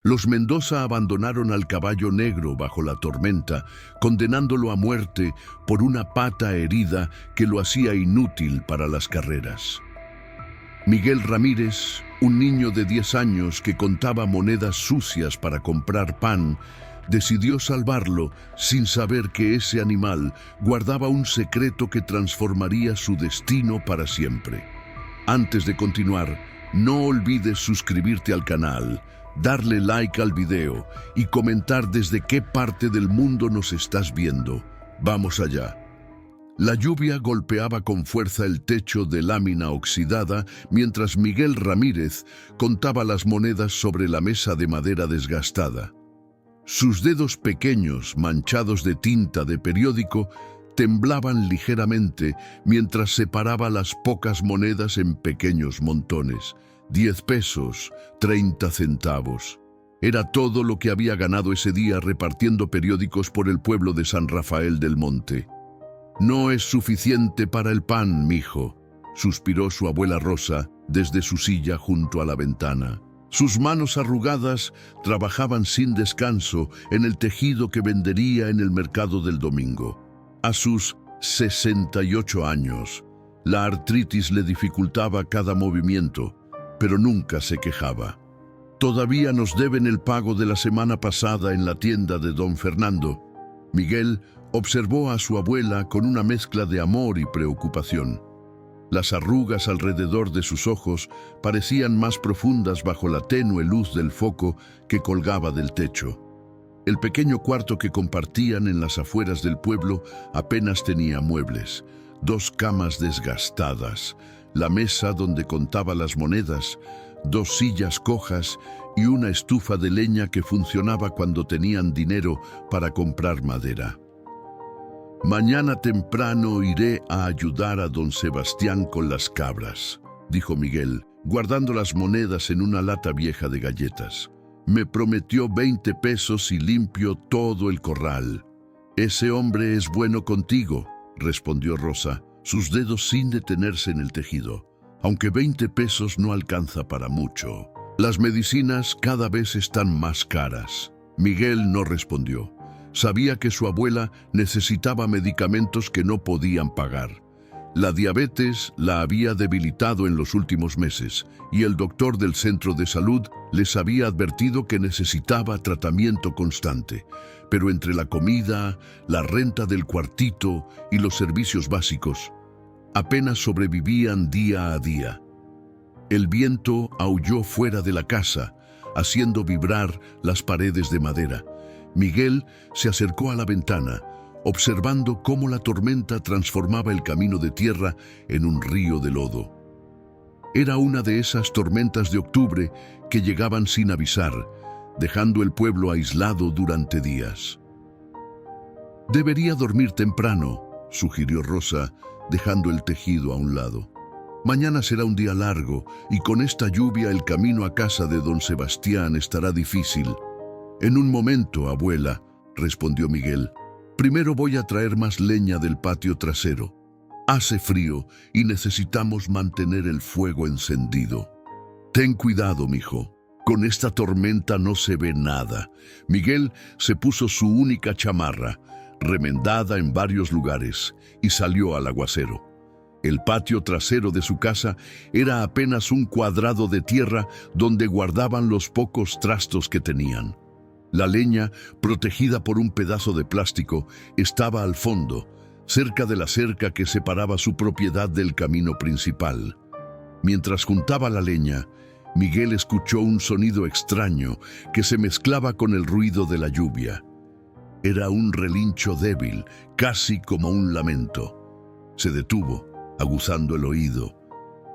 Los Mendoza abandonaron al caballo negro bajo la tormenta, condenándolo a muerte por una pata herida que lo hacía inútil para las carreras. Miguel Ramírez, un niño de 10 años que contaba monedas sucias para comprar pan, decidió salvarlo sin saber que ese animal guardaba un secreto que transformaría su destino para siempre. Antes de continuar, no olvides suscribirte al canal, darle like al video y comentar desde qué parte del mundo nos estás viendo. Vamos allá. La lluvia golpeaba con fuerza el techo de lámina oxidada mientras Miguel Ramírez contaba las monedas sobre la mesa de madera desgastada. Sus dedos pequeños, manchados de tinta de periódico, temblaban ligeramente mientras separaba las pocas monedas en pequeños montones. 10 pesos, 30 centavos. Era todo lo que había ganado ese día repartiendo periódicos por el pueblo de San Rafael del Monte. «No es suficiente para el pan, mijo», suspiró su abuela Rosa desde su silla junto a la ventana. Sus manos arrugadas trabajaban sin descanso en el tejido que vendería en el mercado del domingo. A sus 68 años, la artritis le dificultaba cada movimiento, pero nunca se quejaba. «Todavía nos deben el pago de la semana pasada en la tienda de don Fernando». Miguel observó a su abuela con una mezcla de amor y preocupación. Las arrugas alrededor de sus ojos parecían más profundas bajo la tenue luz del foco que colgaba del techo. El pequeño cuarto que compartían en las afueras del pueblo apenas tenía muebles, 2 camas desgastadas, la mesa donde contaba las monedas, 2 sillas cojas y una estufa de leña que funcionaba cuando tenían dinero para comprar madera. «Mañana temprano iré a ayudar a don Sebastián con las cabras», dijo Miguel, guardando las monedas en una lata vieja de galletas. «Me prometió 20 pesos y limpio todo el corral». «Ese hombre es bueno contigo», respondió Rosa, sus dedos sin detenerse en el tejido. «Aunque 20 pesos no alcanza para mucho. Las medicinas cada vez están más caras». Miguel no respondió. Sabía que su abuela necesitaba medicamentos que no podían pagar. La diabetes la había debilitado en los últimos meses y el doctor del centro de salud les había advertido que necesitaba tratamiento constante. Pero entre la comida, la renta del cuartito y los servicios básicos, apenas sobrevivían día a día. El viento aulló fuera de la casa, haciendo vibrar las paredes de madera. Miguel se acercó a la ventana, observando cómo la tormenta transformaba el camino de tierra en un río de lodo. Era una de esas tormentas de octubre que llegaban sin avisar, dejando el pueblo aislado durante días. «Debería dormir temprano», sugirió Rosa, dejando el tejido a un lado. «Mañana será un día largo y con esta lluvia el camino a casa de don Sebastián estará difícil». «En un momento, abuela», respondió Miguel. «Primero voy a traer más leña del patio trasero. Hace frío y necesitamos mantener el fuego encendido». «Ten cuidado, mijo. Con esta tormenta no se ve nada». Miguel se puso su única chamarra, remendada en varios lugares, y salió al aguacero. El patio trasero de su casa era apenas un cuadrado de tierra donde guardaban los pocos trastos que tenían. La leña, protegida por un pedazo de plástico, estaba al fondo, cerca de la cerca que separaba su propiedad del camino principal. Mientras juntaba la leña, Miguel escuchó un sonido extraño que se mezclaba con el ruido de la lluvia. Era un relincho débil, casi como un lamento. Se detuvo, aguzando el oído.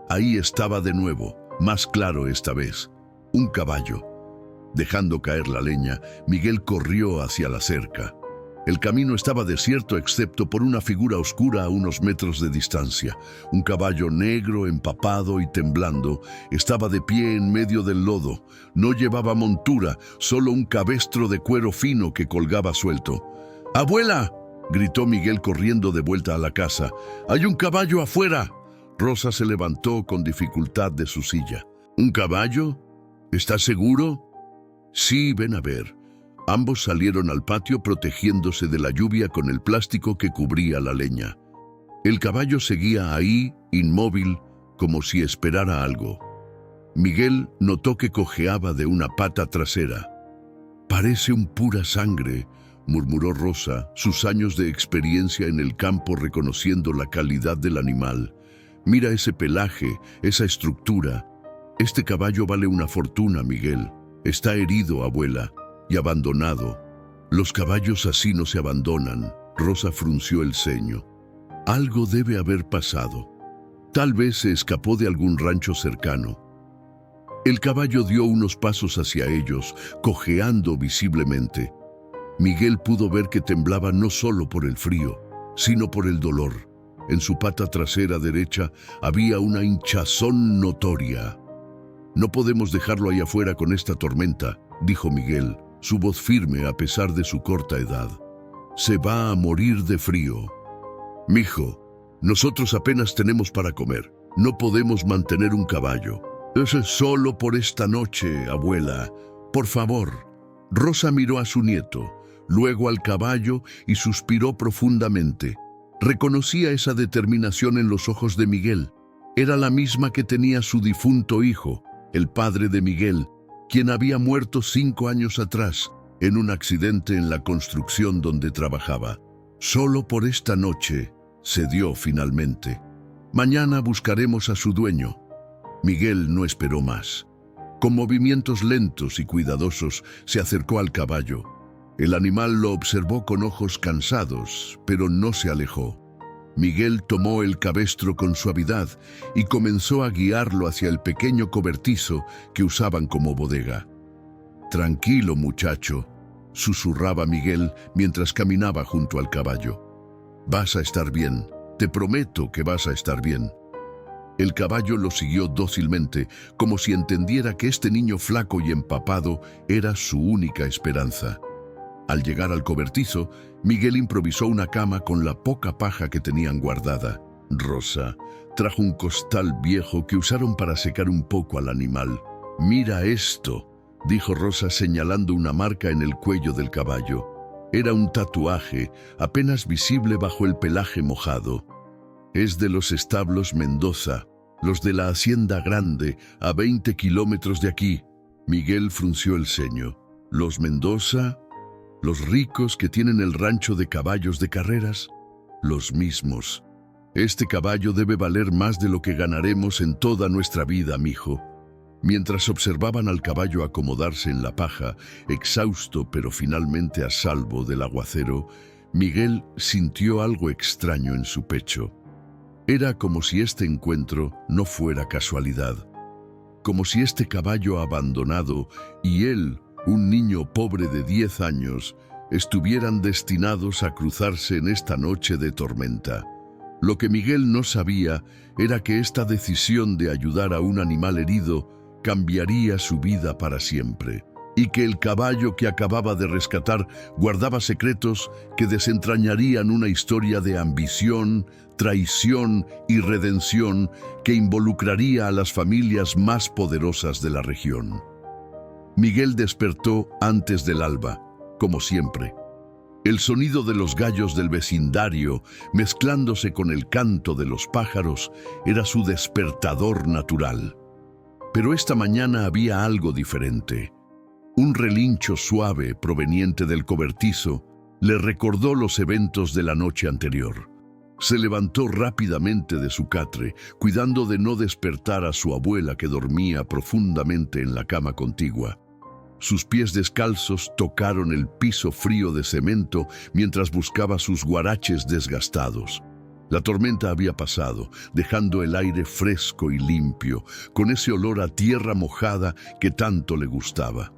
Ahí estaba de nuevo, más claro esta vez, un caballo. Dejando caer la leña, Miguel corrió hacia la cerca. El camino estaba desierto excepto por una figura oscura a unos metros de distancia. Un caballo negro, empapado y temblando, estaba de pie en medio del lodo. No llevaba montura, solo un cabestro de cuero fino que colgaba suelto. «¡Abuela!», gritó Miguel corriendo de vuelta a la casa. «¡Hay un caballo afuera!». Rosa se levantó con dificultad de su silla. «¿Un caballo? ¿Estás seguro?». Sí, ven a ver. Ambos salieron al patio protegiéndose de la lluvia con el plástico que cubría la leña. El caballo seguía ahí, inmóvil, como si esperara algo. Miguel notó que cojeaba de una pata trasera. «Parece un pura sangre», murmuró Rosa, sus años de experiencia en el campo reconociendo la calidad del animal. «Mira ese pelaje, esa estructura. Este caballo vale una fortuna, Miguel. Está herido, abuela, y abandonado». «Los caballos así no se abandonan», Rosa frunció el ceño. «Algo debe haber pasado. Tal vez se escapó de algún rancho cercano». El caballo dio unos pasos hacia ellos, cojeando visiblemente. Miguel pudo ver que temblaba no solo por el frío, sino por el dolor. En su pata trasera derecha había una hinchazón notoria. «No podemos dejarlo ahí afuera con esta tormenta», dijo Miguel, su voz firme a pesar de su corta edad. «Se va a morir de frío». «Mijo, nosotros apenas tenemos para comer. No podemos mantener un caballo». «Eso es solo por esta noche, abuela. Por favor». Rosa miró a su nieto, luego al caballo y suspiró profundamente. Reconocía esa determinación en los ojos de Miguel. Era la misma que tenía su difunto hijo, el padre de Miguel, quien había muerto 5 años atrás en un accidente en la construcción donde trabajaba. «Solo por esta noche», cedió finalmente. «Mañana buscaremos a su dueño». Miguel no esperó más. Con movimientos lentos y cuidadosos se acercó al caballo. El animal lo observó con ojos cansados, pero no se alejó. Miguel tomó el cabestro con suavidad y comenzó a guiarlo hacia el pequeño cobertizo que usaban como bodega. «Tranquilo, muchacho», susurraba Miguel mientras caminaba junto al caballo. «Vas a estar bien, te prometo que vas a estar bien». El caballo lo siguió dócilmente, como si entendiera que este niño flaco y empapado era su única esperanza. Al llegar al cobertizo, Miguel improvisó una cama con la poca paja que tenían guardada. Rosa trajo un costal viejo que usaron para secar un poco al animal. «Mira esto», dijo Rosa señalando una marca en el cuello del caballo. Era un tatuaje, apenas visible bajo el pelaje mojado. «Es de los establos Mendoza, los de la Hacienda Grande, a 20 kilómetros de aquí». Miguel frunció el ceño. «¿Los Mendoza? ¿Los ricos que tienen el rancho de caballos de carreras?» «Los mismos. Este caballo debe valer más de lo que ganaremos en toda nuestra vida, mijo». Mientras observaban al caballo acomodarse en la paja, exhausto pero finalmente a salvo del aguacero, Miguel sintió algo extraño en su pecho. Era como si este encuentro no fuera casualidad, como si este caballo abandonado y él, un niño pobre de 10 años, estuvieran destinados a cruzarse en esta noche de tormenta. Lo que Miguel no sabía era que esta decisión de ayudar a un animal herido cambiaría su vida para siempre, y que el caballo que acababa de rescatar guardaba secretos que desentrañarían una historia de ambición, traición y redención que involucraría a las familias más poderosas de la región. Miguel despertó antes del alba, como siempre. El sonido de los gallos del vecindario, mezclándose con el canto de los pájaros, era su despertador natural. Pero esta mañana había algo diferente. Un relincho suave proveniente del cobertizo le recordó los eventos de la noche anterior. Se levantó rápidamente de su catre, cuidando de no despertar a su abuela que dormía profundamente en la cama contigua. Sus pies descalzos tocaron el piso frío de cemento mientras buscaba sus guaraches desgastados. La tormenta había pasado, dejando el aire fresco y limpio, con ese olor a tierra mojada que tanto le gustaba.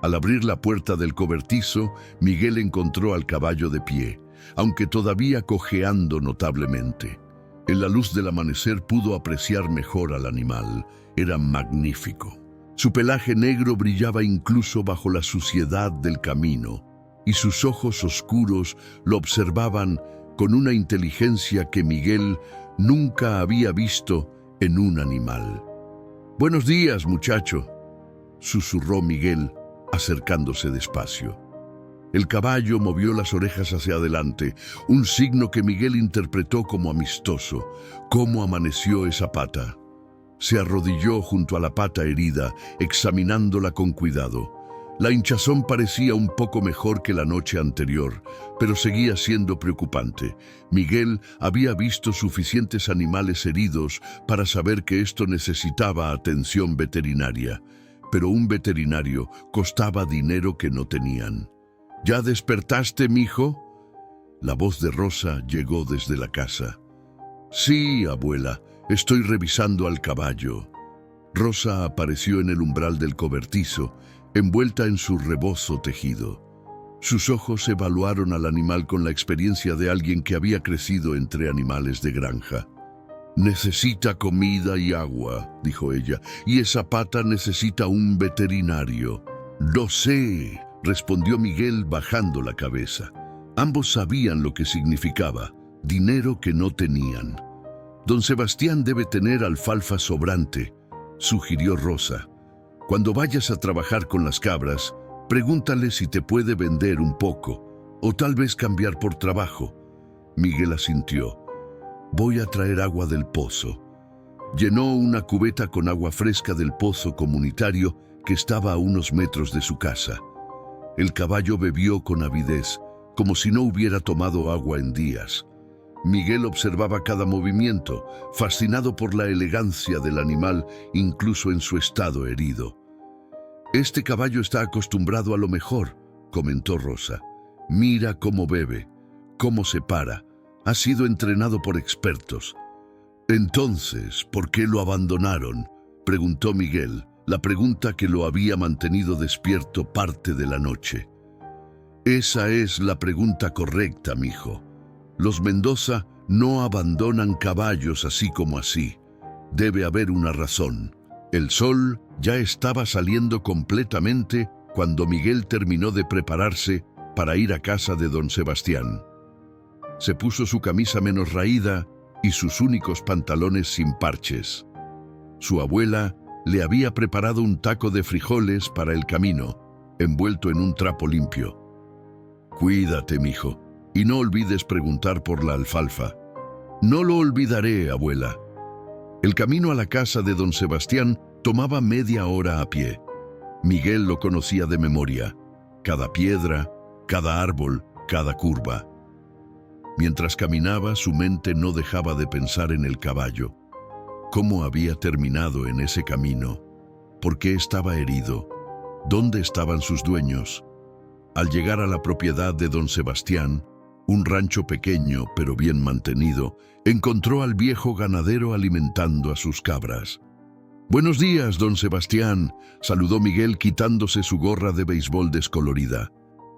Al abrir la puerta del cobertizo, Miguel encontró al caballo de pie, aunque todavía cojeando notablemente. En la luz del amanecer pudo apreciar mejor al animal. Era magnífico. Su pelaje negro brillaba incluso bajo la suciedad del camino, y sus ojos oscuros lo observaban con una inteligencia que Miguel nunca había visto en un animal. «Buenos días, muchacho», susurró Miguel, acercándose despacio. El caballo movió las orejas hacia adelante, un signo que Miguel interpretó como amistoso. ¿Cómo amaneció esa pata? Se arrodilló junto a la pata herida, examinándola con cuidado. La hinchazón parecía un poco mejor que la noche anterior, pero seguía siendo preocupante. Miguel había visto suficientes animales heridos para saber que esto necesitaba atención veterinaria, pero un veterinario costaba dinero que no tenían. ¿Ya despertaste, mijo? La voz de Rosa llegó desde la casa. Sí, abuela, estoy revisando al caballo. Rosa apareció en el umbral del cobertizo, envuelta en su rebozo tejido. Sus ojos evaluaron al animal con la experiencia de alguien que había crecido entre animales de granja. Necesita comida y agua, dijo ella, y esa pata necesita un veterinario. Lo sé, respondió Miguel bajando la cabeza. Ambos sabían lo que significaba, dinero que no tenían. Don Sebastián debe tener alfalfa sobrante, sugirió Rosa. Cuando vayas a trabajar con las cabras, pregúntale si te puede vender un poco, o tal vez cambiar por trabajo. Miguel asintió. Voy a traer agua del pozo. Llenó una cubeta con agua fresca del pozo comunitario que estaba a unos metros de su casa. El caballo bebió con avidez, como si no hubiera tomado agua en días. Miguel observaba cada movimiento, fascinado por la elegancia del animal, incluso en su estado herido. Este caballo está acostumbrado a lo mejor, comentó Rosa. Mira cómo bebe, cómo se para. Ha sido entrenado por expertos. Entonces, ¿por qué lo abandonaron?, preguntó Miguel, la pregunta que lo había mantenido despierto parte de la noche. Esa es la pregunta correcta, mijo. Los Mendoza no abandonan caballos así como así. Debe haber una razón. El sol ya estaba saliendo completamente cuando Miguel terminó de prepararse para ir a casa de don Sebastián. Se puso su camisa menos raída y sus únicos pantalones sin parches. Su abuela le había preparado un taco de frijoles para el camino, envuelto en un trapo limpio. Cuídate, mijo, y no olvides preguntar por la alfalfa. No lo olvidaré, abuela. El camino a la casa de don Sebastián tomaba media hora a pie. Miguel lo conocía de memoria, cada piedra, cada árbol, cada curva. Mientras caminaba, su mente no dejaba de pensar en el caballo. ¿Cómo había terminado en ese camino? ¿Por qué estaba herido? ¿Dónde estaban sus dueños? Al llegar a la propiedad de don Sebastián, un rancho pequeño pero bien mantenido, encontró al viejo ganadero alimentando a sus cabras. «Buenos días, don Sebastián», saludó Miguel quitándose su gorra de béisbol descolorida.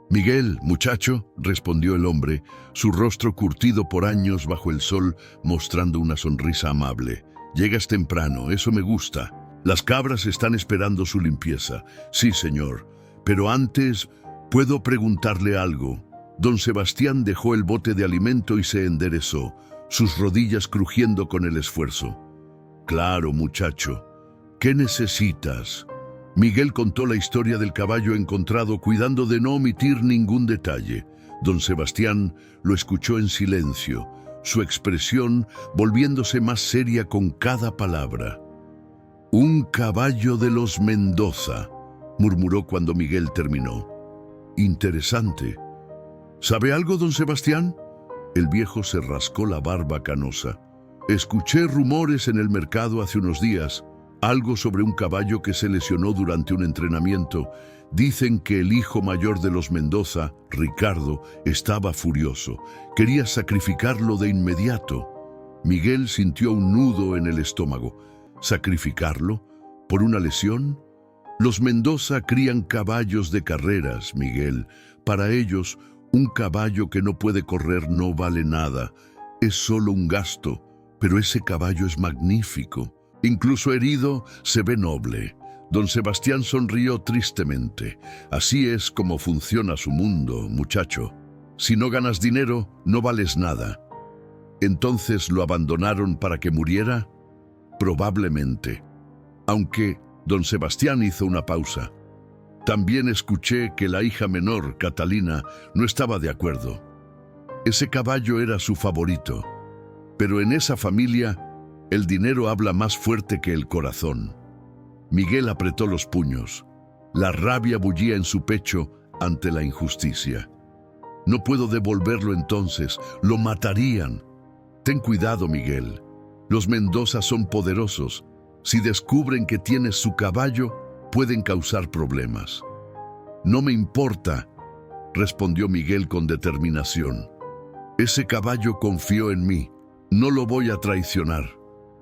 «Miguel, muchacho», respondió el hombre, su rostro curtido por años bajo el sol, mostrando una sonrisa amable. «Llegas temprano, eso me gusta. Las cabras están esperando su limpieza». «Sí, señor. Pero antes, ¿puedo preguntarle algo?». Don Sebastián dejó el bote de alimento y se enderezó, sus rodillas crujiendo con el esfuerzo. «Claro, muchacho. ¿Qué necesitas?». Miguel contó la historia del caballo encontrado, cuidando de no omitir ningún detalle. Don Sebastián lo escuchó en silencio, su expresión volviéndose más seria con cada palabra. «Un caballo de los Mendoza», murmuró cuando Miguel terminó. «Interesante. ¿Sabe algo, don Sebastián?». El viejo se rascó la barba canosa. «Escuché rumores en el mercado hace unos días, algo sobre un caballo que se lesionó durante un entrenamiento. Dicen que el hijo mayor de los Mendoza, Ricardo, estaba furioso. Quería sacrificarlo de inmediato». Miguel sintió un nudo en el estómago. ¿Sacrificarlo? ¿Por una lesión? Los Mendoza crían caballos de carreras, Miguel. Para ellos, un caballo que no puede correr no vale nada. Es solo un gasto, pero ese caballo es magnífico. Incluso herido, se ve noble. Don Sebastián sonrió tristemente. «Así es como funciona su mundo, muchacho. Si no ganas dinero, no vales nada». «¿Entonces lo abandonaron para que muriera?». «Probablemente». Aunque don Sebastián hizo una pausa. También escuché que la hija menor, Catalina, no estaba de acuerdo. Ese caballo era su favorito, pero en esa familia el dinero habla más fuerte que el corazón. Miguel apretó los puños. La rabia bullía en su pecho ante la injusticia. No puedo devolverlo entonces, lo matarían. Ten cuidado, Miguel. Los Mendoza son poderosos. Si descubren que tienes su caballo, pueden causar problemas. No me importa, respondió Miguel con determinación. Ese caballo confió en mí. No lo voy a traicionar.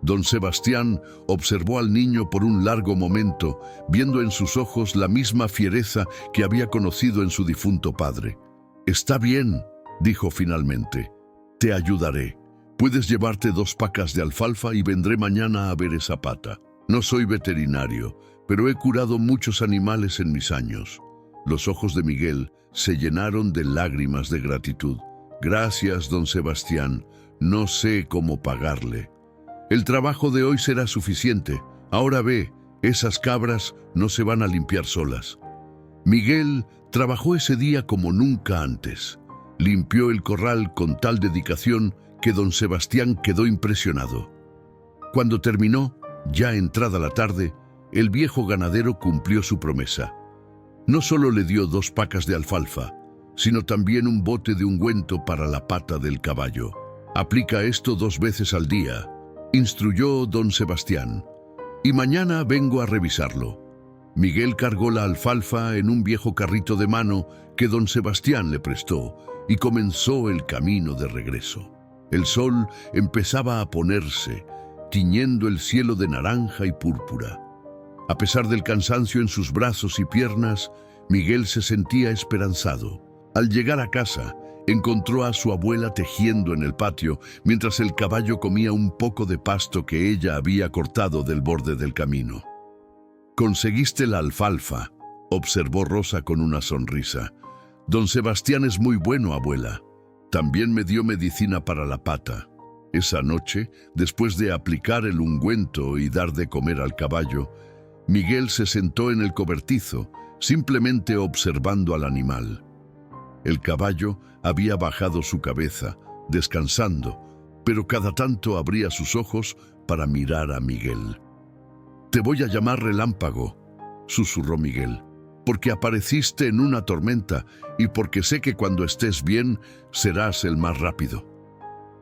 Don Sebastián observó al niño por un largo momento, viendo en sus ojos la misma fiereza que había conocido en su difunto padre. Está bien, dijo finalmente. Te ayudaré. Puedes llevarte 2 pacas de alfalfa y vendré mañana a ver esa pata. No soy veterinario, pero he curado muchos animales en mis años. Los ojos de Miguel se llenaron de lágrimas de gratitud. Gracias, don Sebastián. No sé cómo pagarle. El trabajo de hoy será suficiente. Ahora ve, esas cabras no se van a limpiar solas. Miguel trabajó ese día como nunca antes. Limpió el corral con tal dedicación que don Sebastián quedó impresionado. Cuando terminó, ya entrada la tarde, el viejo ganadero cumplió su promesa. No solo le dio 2 pacas de alfalfa, sino también un bote de ungüento para la pata del caballo. Aplica esto 2 veces al día, instruyó don Sebastián, y mañana vengo a revisarlo. Miguel cargó la alfalfa en un viejo carrito de mano que don Sebastián le prestó y comenzó el camino de regreso. El sol empezaba a ponerse, tiñendo el cielo de naranja y púrpura. A pesar del cansancio en sus brazos y piernas, Miguel se sentía esperanzado. Al llegar a casa, encontró a su abuela tejiendo en el patio mientras el caballo comía un poco de pasto que ella había cortado del borde del camino. «Conseguiste la alfalfa», observó Rosa con una sonrisa. «Don Sebastián es muy bueno, abuela. También me dio medicina para la pata». Esa noche, después de aplicar el ungüento y dar de comer al caballo, Miguel se sentó en el cobertizo, simplemente observando al animal. El caballo había bajado su cabeza, descansando, pero cada tanto abría sus ojos para mirar a Miguel. «Te voy a llamar Relámpago», susurró Miguel, «porque apareciste en una tormenta y porque sé que cuando estés bien serás el más rápido».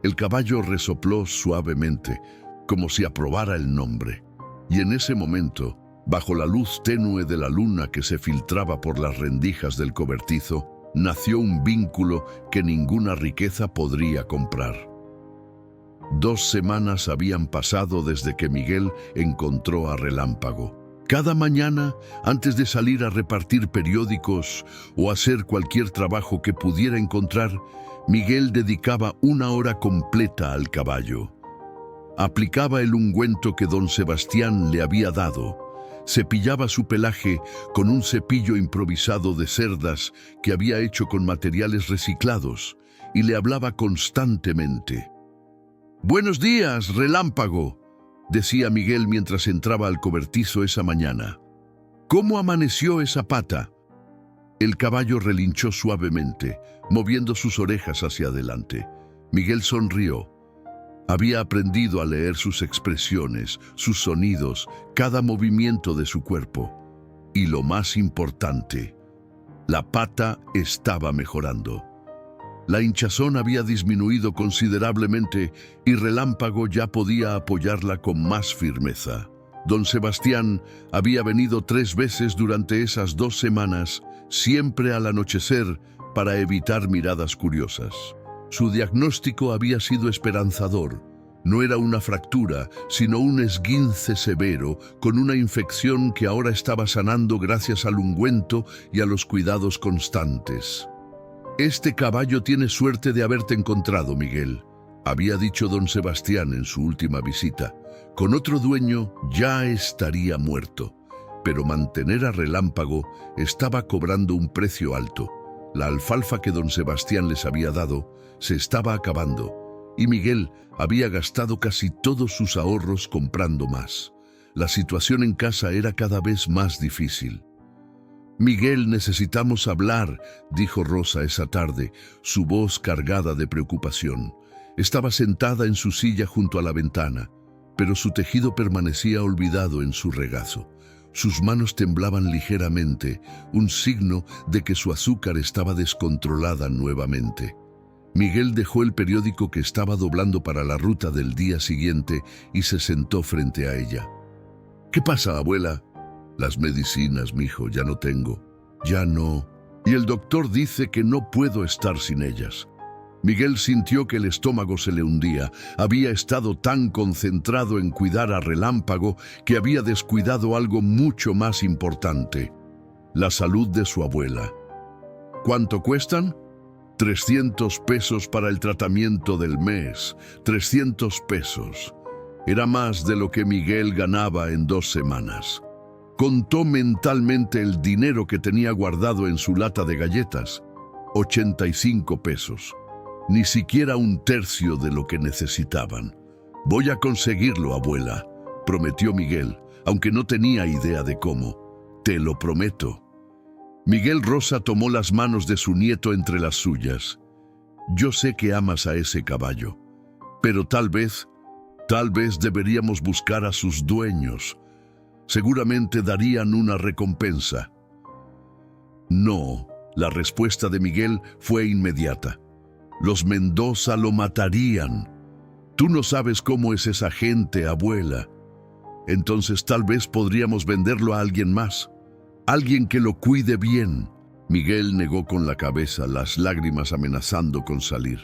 El caballo resopló suavemente, como si aprobara el nombre, y en ese momento, bajo la luz tenue de la luna que se filtraba por las rendijas del cobertizo, nació un vínculo que ninguna riqueza podría comprar. 2 semanas habían pasado desde que Miguel encontró a Relámpago. Cada mañana, antes de salir a repartir periódicos o hacer cualquier trabajo que pudiera encontrar, Miguel dedicaba 1 hora completa al caballo. Aplicaba el ungüento que don Sebastián le había dado. Cepillaba su pelaje con un cepillo improvisado de cerdas que había hecho con materiales reciclados y le hablaba constantemente. «Buenos días, Relámpago», decía Miguel mientras entraba al cobertizo esa mañana. «¿Cómo amaneció esa pata?» El caballo relinchó suavemente, moviendo sus orejas hacia adelante. Miguel sonrió. Había aprendido a leer sus expresiones, sus sonidos, cada movimiento de su cuerpo. Y lo más importante, la pata estaba mejorando. La hinchazón había disminuido considerablemente y Relámpago ya podía apoyarla con más firmeza. Don Sebastián había venido 3 veces durante esas 2 semanas, siempre al anochecer, para evitar miradas curiosas. Su diagnóstico había sido esperanzador. No era una fractura, sino un esguince severo con una infección que ahora estaba sanando gracias al ungüento y a los cuidados constantes. «Este caballo tiene suerte de haberte encontrado, Miguel», había dicho don Sebastián en su última visita. «Con otro dueño ya estaría muerto». Pero mantener a Relámpago estaba cobrando un precio alto. La alfalfa que don Sebastián les había dado se estaba acabando, y Miguel había gastado casi todos sus ahorros comprando más. La situación en casa era cada vez más difícil. Miguel, necesitamos hablar, dijo Rosa esa tarde, su voz cargada de preocupación. Estaba sentada en su silla junto a la ventana, pero su tejido permanecía olvidado en su regazo. Sus manos temblaban ligeramente, un signo de que su azúcar estaba descontrolada nuevamente. Miguel dejó el periódico que estaba doblando para la ruta del día siguiente y se sentó frente a ella. ¿Qué pasa, abuela? Las medicinas, mijo, ya no tengo. Ya no. Y el doctor dice que no puedo estar sin ellas. Miguel sintió que el estómago se le hundía. Había estado tan concentrado en cuidar a Relámpago que había descuidado algo mucho más importante: la salud de su abuela. ¿Cuánto cuestan? 300 pesos para el tratamiento del mes. 300 pesos. Era más de lo que Miguel ganaba en 2 semanas. Contó mentalmente el dinero que tenía guardado en su lata de galletas. 85 pesos. Ni siquiera un tercio de lo que necesitaban. Voy a conseguirlo, abuela, prometió Miguel, aunque no tenía idea de cómo. Te lo prometo. Miguel Rosa tomó las manos de su nieto entre las suyas. Yo sé que amas a ese caballo, pero tal vez deberíamos buscar a sus dueños. Seguramente darían una recompensa. No, la respuesta de Miguel fue inmediata. Los Mendoza lo matarían. Tú no sabes cómo es esa gente, abuela. Entonces tal vez podríamos venderlo a alguien más. Alguien que lo cuide bien. Miguel negó con la cabeza, las lágrimas amenazando con salir.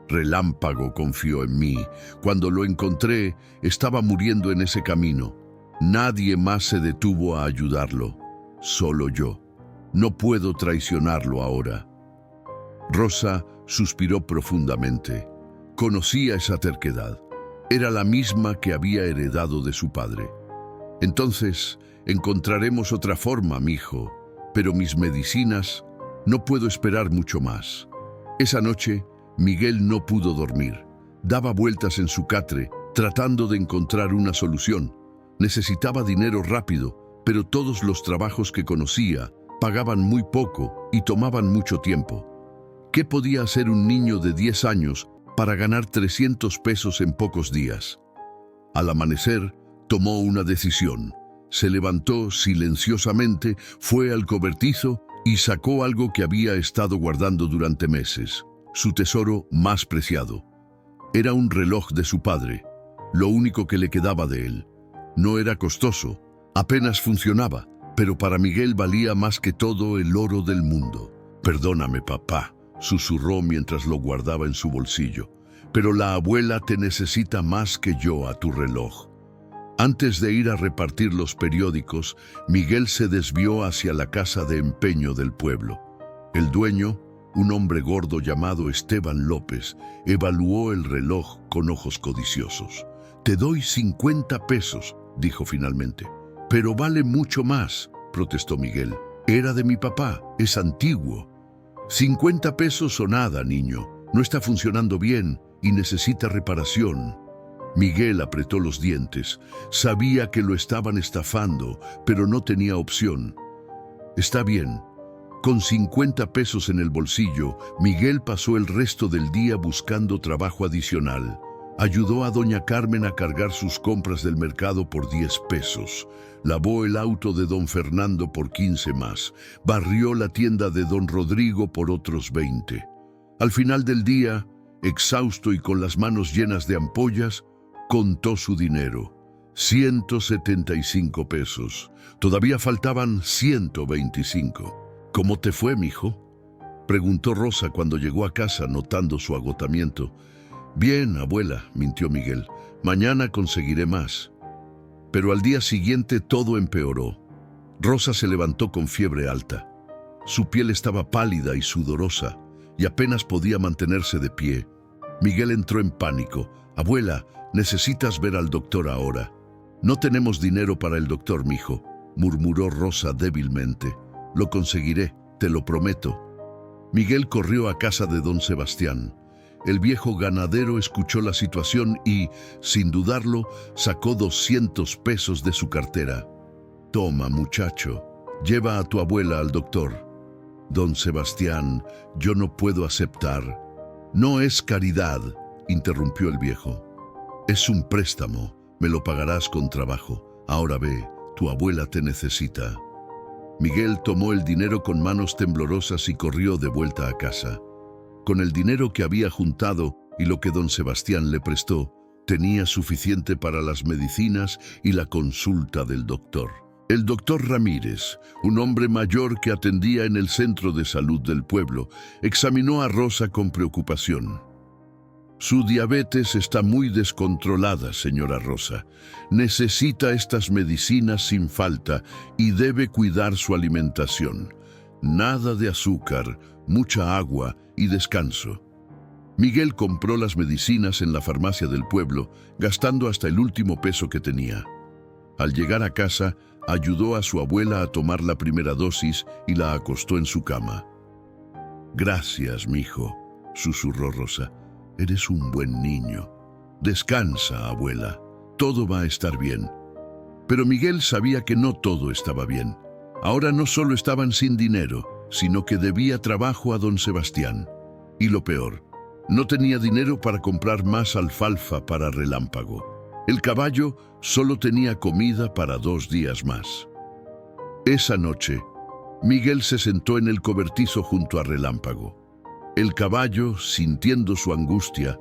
Relámpago confió en mí. Cuando lo encontré, estaba muriendo en ese camino. Nadie más se detuvo a ayudarlo. Solo yo. No puedo traicionarlo ahora. Rosa suspiró profundamente. Conocía esa terquedad. Era la misma que había heredado de su padre. Entonces, encontraremos otra forma, mijo. Pero mis medicinas, no puedo esperar mucho más. Esa noche, Miguel no pudo dormir. Daba vueltas en su catre, tratando de encontrar una solución. Necesitaba dinero rápido, pero todos los trabajos que conocía pagaban muy poco y tomaban mucho tiempo. ¿Qué podía hacer un niño de 10 años para ganar 300 pesos en pocos días? Al amanecer, tomó una decisión. Se levantó silenciosamente, fue al cobertizo y sacó algo que había estado guardando durante meses, su tesoro más preciado. Era un reloj de su padre, lo único que le quedaba de él. No era costoso, apenas funcionaba, pero para Miguel valía más que todo el oro del mundo. Perdóname, papá, susurró mientras lo guardaba en su bolsillo, pero la abuela te necesita más que yo a tu reloj. Antes de ir a repartir los periódicos, Miguel se desvió hacia la casa de empeño del pueblo. El dueño, un hombre gordo llamado Esteban López, evaluó el reloj con ojos codiciosos. Te doy 50 pesos, dijo finalmente. Pero vale mucho más, protestó Miguel. Era de mi papá, es antiguo. 50 pesos o nada, niño. No está funcionando bien y necesita reparación. Miguel apretó los dientes. Sabía que lo estaban estafando, pero no tenía opción. Está bien. Con 50 pesos en el bolsillo, Miguel pasó el resto del día buscando trabajo adicional. Ayudó a doña Carmen a cargar sus compras del mercado por 10 pesos. Lavó el auto de don Fernando por 15 más. Barrió la tienda de don Rodrigo por otros 20. Al final del día, exhausto y con las manos llenas de ampollas, contó su dinero. 175 pesos. Todavía faltaban 125. ¿Cómo te fue, mijo?, preguntó Rosa cuando llegó a casa notando su agotamiento. Bien, abuela, mintió Miguel. Mañana conseguiré más. Pero al día siguiente todo empeoró. Rosa se levantó con fiebre alta. Su piel estaba pálida y sudorosa, y apenas podía mantenerse de pie. Miguel entró en pánico. Abuela, necesitas ver al doctor ahora. No tenemos dinero para el doctor, mijo, murmuró Rosa débilmente. Lo conseguiré, te lo prometo. Miguel corrió a casa de don Sebastián. El viejo ganadero escuchó la situación y, sin dudarlo, sacó 200 pesos de su cartera. Toma, muchacho, Lleva a tu abuela al doctor. Don Sebastián, yo no puedo aceptar. No es caridad, interrumpió el viejo. Es un préstamo, me lo pagarás con trabajo. Ahora ve, tu abuela te necesita. Miguel tomó el dinero con manos temblorosas y corrió de vuelta a casa. Con el dinero que había juntado y lo que don Sebastián le prestó, tenía suficiente para las medicinas y la consulta del doctor. El doctor Ramírez, un hombre mayor que atendía en el centro de salud del pueblo, examinó a Rosa con preocupación. Su diabetes está muy descontrolada, señora Rosa. Necesita estas medicinas sin falta y debe cuidar su alimentación. Nada de azúcar, mucha agua y descanso. Miguel compró las medicinas en la farmacia del pueblo, gastando hasta el último peso que tenía. Al llegar a casa, ayudó a su abuela a tomar la primera dosis y la acostó en su cama. «Gracias, mijo», susurró Rosa. «Eres un buen niño. Descansa, abuela. Todo va a estar bien». Pero Miguel sabía que no todo estaba bien. Ahora no solo estaban sin dinero, sino que debía trabajo a don Sebastián. Y lo peor, no tenía dinero para comprar más alfalfa para Relámpago. El caballo solo tenía comida para 2 días más. Esa noche, Miguel se sentó en el cobertizo junto a Relámpago. El caballo, sintiendo su angustia,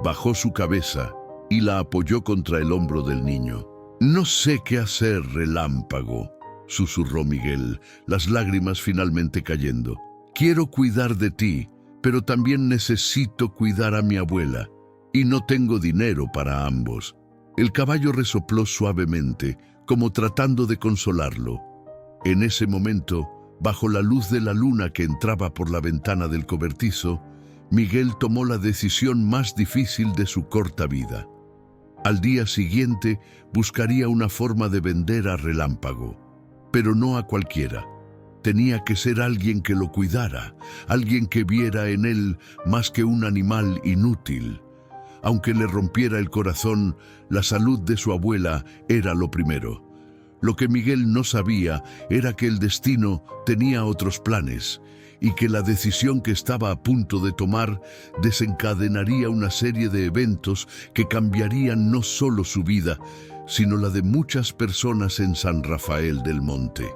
bajó su cabeza y la apoyó contra el hombro del niño. «No sé qué hacer, Relámpago», susurró Miguel, las lágrimas finalmente cayendo. «Quiero cuidar de ti, pero también necesito cuidar a mi abuela, y no tengo dinero para ambos». El caballo resopló suavemente, como tratando de consolarlo. En ese momento, bajo la luz de la luna que entraba por la ventana del cobertizo, Miguel tomó la decisión más difícil de su corta vida. Al día siguiente, buscaría una forma de vender a Relámpago, pero no a cualquiera. Tenía que ser alguien que lo cuidara, alguien que viera en él más que un animal inútil. Aunque le rompiera el corazón, la salud de su abuela era lo primero. Lo que Miguel no sabía era que el destino tenía otros planes y que la decisión que estaba a punto de tomar desencadenaría una serie de eventos que cambiarían no solo su vida, sino la de muchas personas en San Rafael del Monte.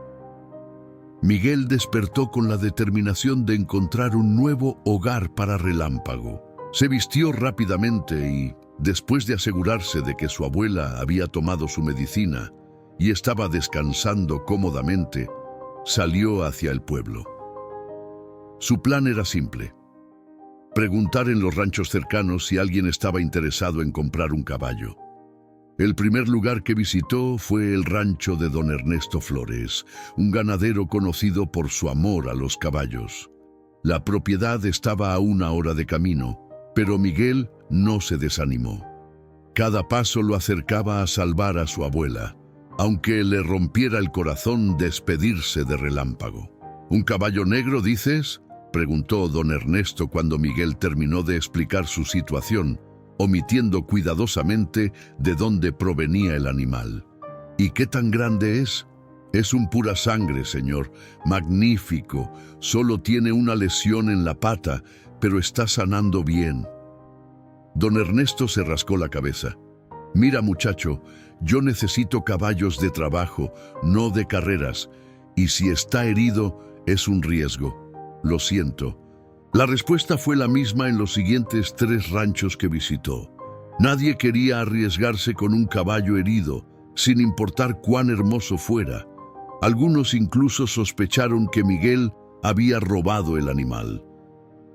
Miguel despertó con la determinación de encontrar un nuevo hogar para Relámpago. Se vistió rápidamente y, después de asegurarse de que su abuela había tomado su medicina y estaba descansando cómodamente, salió hacia el pueblo. Su plan era simple: preguntar en los ranchos cercanos si alguien estaba interesado en comprar un caballo. El primer lugar que visitó fue el rancho de don Ernesto Flores, un ganadero conocido por su amor a los caballos. La propiedad estaba a 1 hora de camino, pero Miguel no se desanimó. Cada paso lo acercaba a salvar a su abuela, aunque le rompiera el corazón despedirse de Relámpago. «¿Un caballo negro, dices?», preguntó don Ernesto cuando Miguel terminó de explicar su situación, omitiendo cuidadosamente de dónde provenía el animal. «¿Y qué tan grande es?». «Es un pura sangre, señor. Magnífico. Solo tiene una lesión en la pata, pero está sanando bien». Don Ernesto se rascó la cabeza. «Mira, muchacho, yo necesito caballos de trabajo, no de carreras, y si está herido, es un riesgo. Lo siento». La respuesta fue la misma en los siguientes 3 ranchos que visitó. Nadie quería arriesgarse con un caballo herido, sin importar cuán hermoso fuera. Algunos incluso sospecharon que Miguel había robado el animal.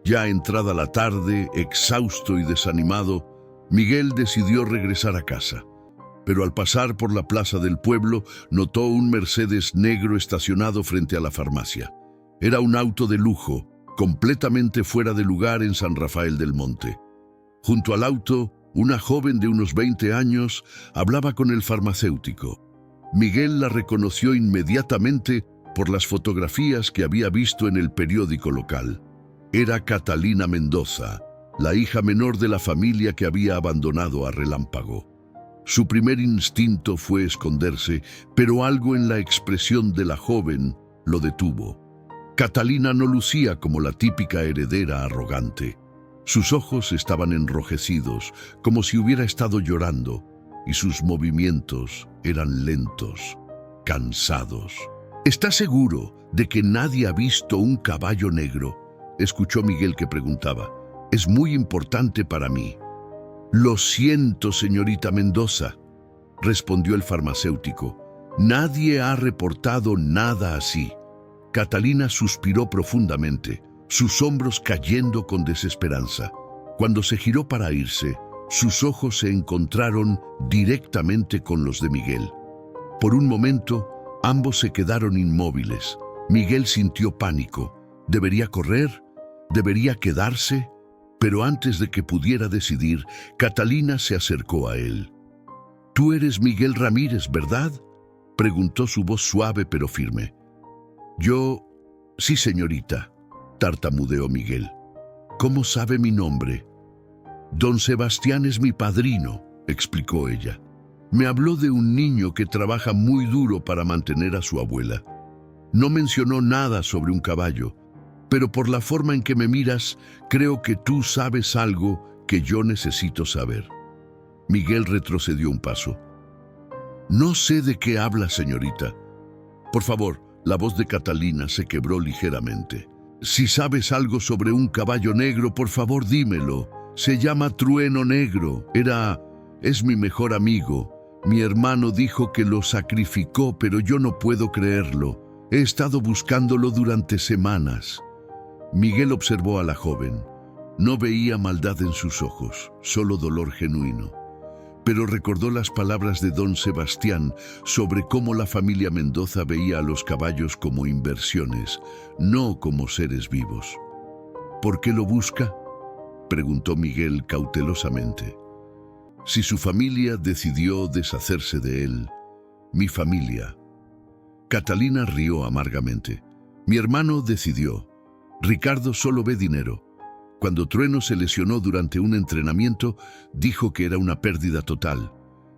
Ya entrada la tarde, exhausto y desanimado, Miguel decidió regresar a casa. Pero al pasar por la plaza del pueblo, notó un Mercedes negro estacionado frente a la farmacia. Era un auto de lujo, completamente fuera de lugar en San Rafael del Monte. Junto al auto, una joven de unos 20 años hablaba con el farmacéutico. Miguel la reconoció inmediatamente por las fotografías que había visto en el periódico local. Era Catalina Mendoza, la hija menor de la familia que había abandonado a Relámpago. Su primer instinto fue esconderse, pero algo en la expresión de la joven lo detuvo. Catalina no lucía como la típica heredera arrogante. Sus ojos estaban enrojecidos, como si hubiera estado llorando, y sus movimientos eran lentos, cansados. «¿Estás seguro de que nadie ha visto un caballo negro?», escuchó Miguel que preguntaba. «Es muy importante para mí». «Lo siento, señorita Mendoza», respondió el farmacéutico. «Nadie ha reportado nada así». Catalina suspiró profundamente, sus hombros cayendo con desesperanza. Cuando se giró para irse, sus ojos se encontraron directamente con los de Miguel. Por un momento, ambos se quedaron inmóviles. Miguel sintió pánico. ¿Debería correr? ¿Debería quedarse? Pero antes de que pudiera decidir, Catalina se acercó a él. «¿Tú eres Miguel Ramírez, verdad?», preguntó su voz suave pero firme. «Yo... sí, señorita», tartamudeó Miguel. «¿Cómo sabe mi nombre?». «Don Sebastián es mi padrino», explicó ella. «Me habló de un niño que trabaja muy duro para mantener a su abuela. No mencionó nada sobre un caballo, pero por la forma en que me miras, creo que tú sabes algo que yo necesito saber». Miguel retrocedió un paso. «No sé de qué habla, señorita». «Por favor», la voz de Catalina se quebró ligeramente. «Si sabes algo sobre un caballo negro, por favor dímelo. Se llama Trueno Negro. Es mi mejor amigo. Mi hermano dijo que lo sacrificó, pero yo no puedo creerlo. He estado buscándolo durante semanas». Miguel observó a la joven. No veía maldad en sus ojos, solo dolor genuino. Pero recordó las palabras de don Sebastián sobre cómo la familia Mendoza veía a los caballos como inversiones, no como seres vivos. «¿Por qué lo busca?», preguntó Miguel cautelosamente. «Si su familia decidió deshacerse de él, mi familia». Catalina rió amargamente. «Mi hermano decidió. Ricardo solo ve dinero. Cuando Trueno se lesionó durante un entrenamiento, dijo que era una pérdida total.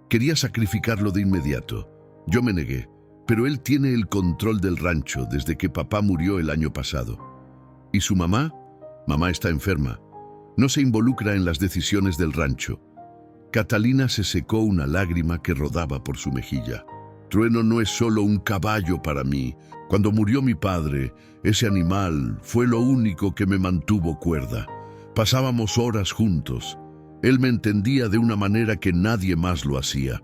Quería sacrificarlo de inmediato. Yo me negué, pero él tiene el control del rancho desde que papá murió el año pasado. ¿Y su mamá? Mamá está enferma. No se involucra en las decisiones del rancho». Catalina se secó una lágrima que rodaba por su mejilla. «Trueno no es solo un caballo para mí. Cuando murió mi padre, ese animal fue lo único que me mantuvo cuerda. Pasábamos horas juntos. Él me entendía de una manera que nadie más lo hacía».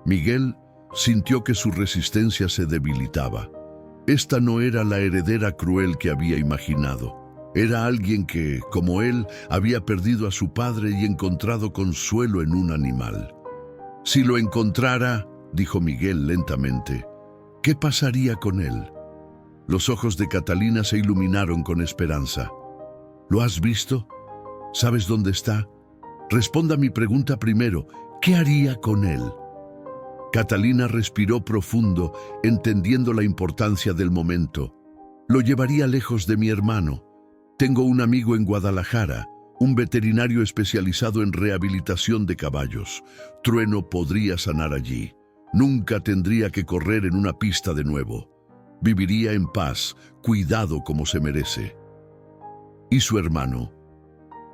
Miguel sintió que su resistencia se debilitaba. Esta no era la heredera cruel que había imaginado. Era alguien que, como él, había perdido a su padre y encontrado consuelo en un animal. «Si lo encontrara», dijo Miguel lentamente, «¿qué pasaría con él?». Los ojos de Catalina se iluminaron con esperanza. «¿Lo has visto? ¿Sabes dónde está? Responda a mi pregunta primero. ¿Qué haría con él?». Catalina respiró profundo, entendiendo la importancia del momento. «Lo llevaría lejos de mi hermano. Tengo un amigo en Guadalajara, un veterinario especializado en rehabilitación de caballos. Trueno podría sanar allí. Nunca tendría que correr en una pista de nuevo. Viviría en paz, cuidado como se merece». «¿Y su hermano?».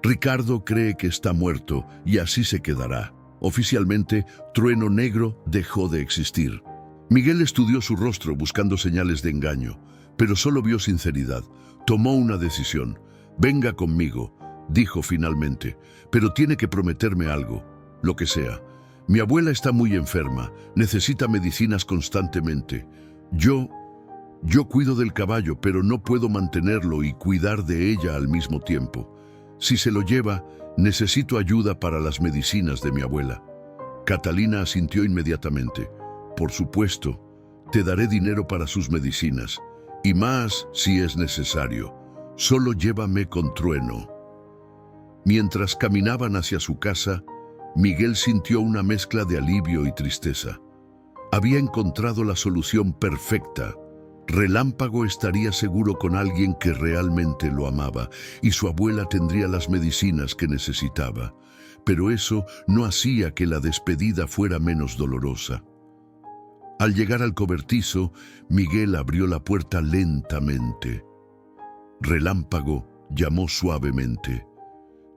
«Ricardo cree que está muerto y así se quedará. Oficialmente, Trueno Negro dejó de existir». Miguel estudió su rostro buscando señales de engaño, pero solo vio sinceridad. Tomó una decisión. «Venga conmigo», dijo finalmente, «pero tiene que prometerme algo, lo que sea. Mi abuela está muy enferma, necesita medicinas constantemente. Yo cuido del caballo, pero no puedo mantenerlo y cuidar de ella al mismo tiempo. Si se lo lleva, necesito ayuda para las medicinas de mi abuela». Catalina asintió inmediatamente. «Por supuesto, te daré dinero para sus medicinas, y más si es necesario. Solo llévame con Trueno». Mientras caminaban hacia su casa, Miguel sintió una mezcla de alivio y tristeza. Había encontrado la solución perfecta. Relámpago estaría seguro con alguien que realmente lo amaba y su abuela tendría las medicinas que necesitaba. Pero eso no hacía que la despedida fuera menos dolorosa. Al llegar al cobertizo, Miguel abrió la puerta lentamente. Relámpago llamó suavemente.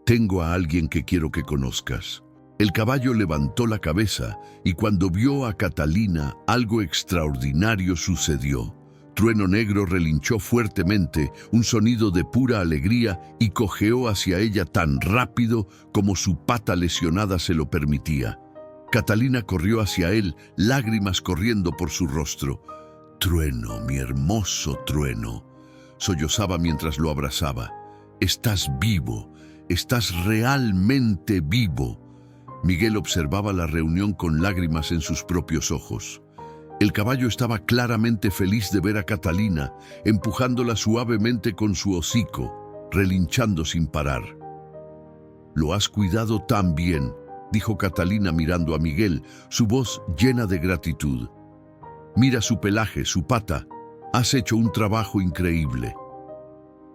«Tengo a alguien que quiero que conozcas». El caballo levantó la cabeza y cuando vio a Catalina, algo extraordinario sucedió. Trueno Negro relinchó fuertemente, un sonido de pura alegría, y cojeó hacia ella tan rápido como su pata lesionada se lo permitía. Catalina corrió hacia él, lágrimas corriendo por su rostro. «Trueno, mi hermoso Trueno», sollozaba mientras lo abrazaba. «Estás vivo, estás realmente vivo». Miguel observaba la reunión con lágrimas en sus propios ojos. El caballo estaba claramente feliz de ver a Catalina, empujándola suavemente con su hocico, relinchando sin parar. «Lo has cuidado tan bien», dijo Catalina mirando a Miguel, su voz llena de gratitud. «Mira su pelaje, su pata. Has hecho un trabajo increíble».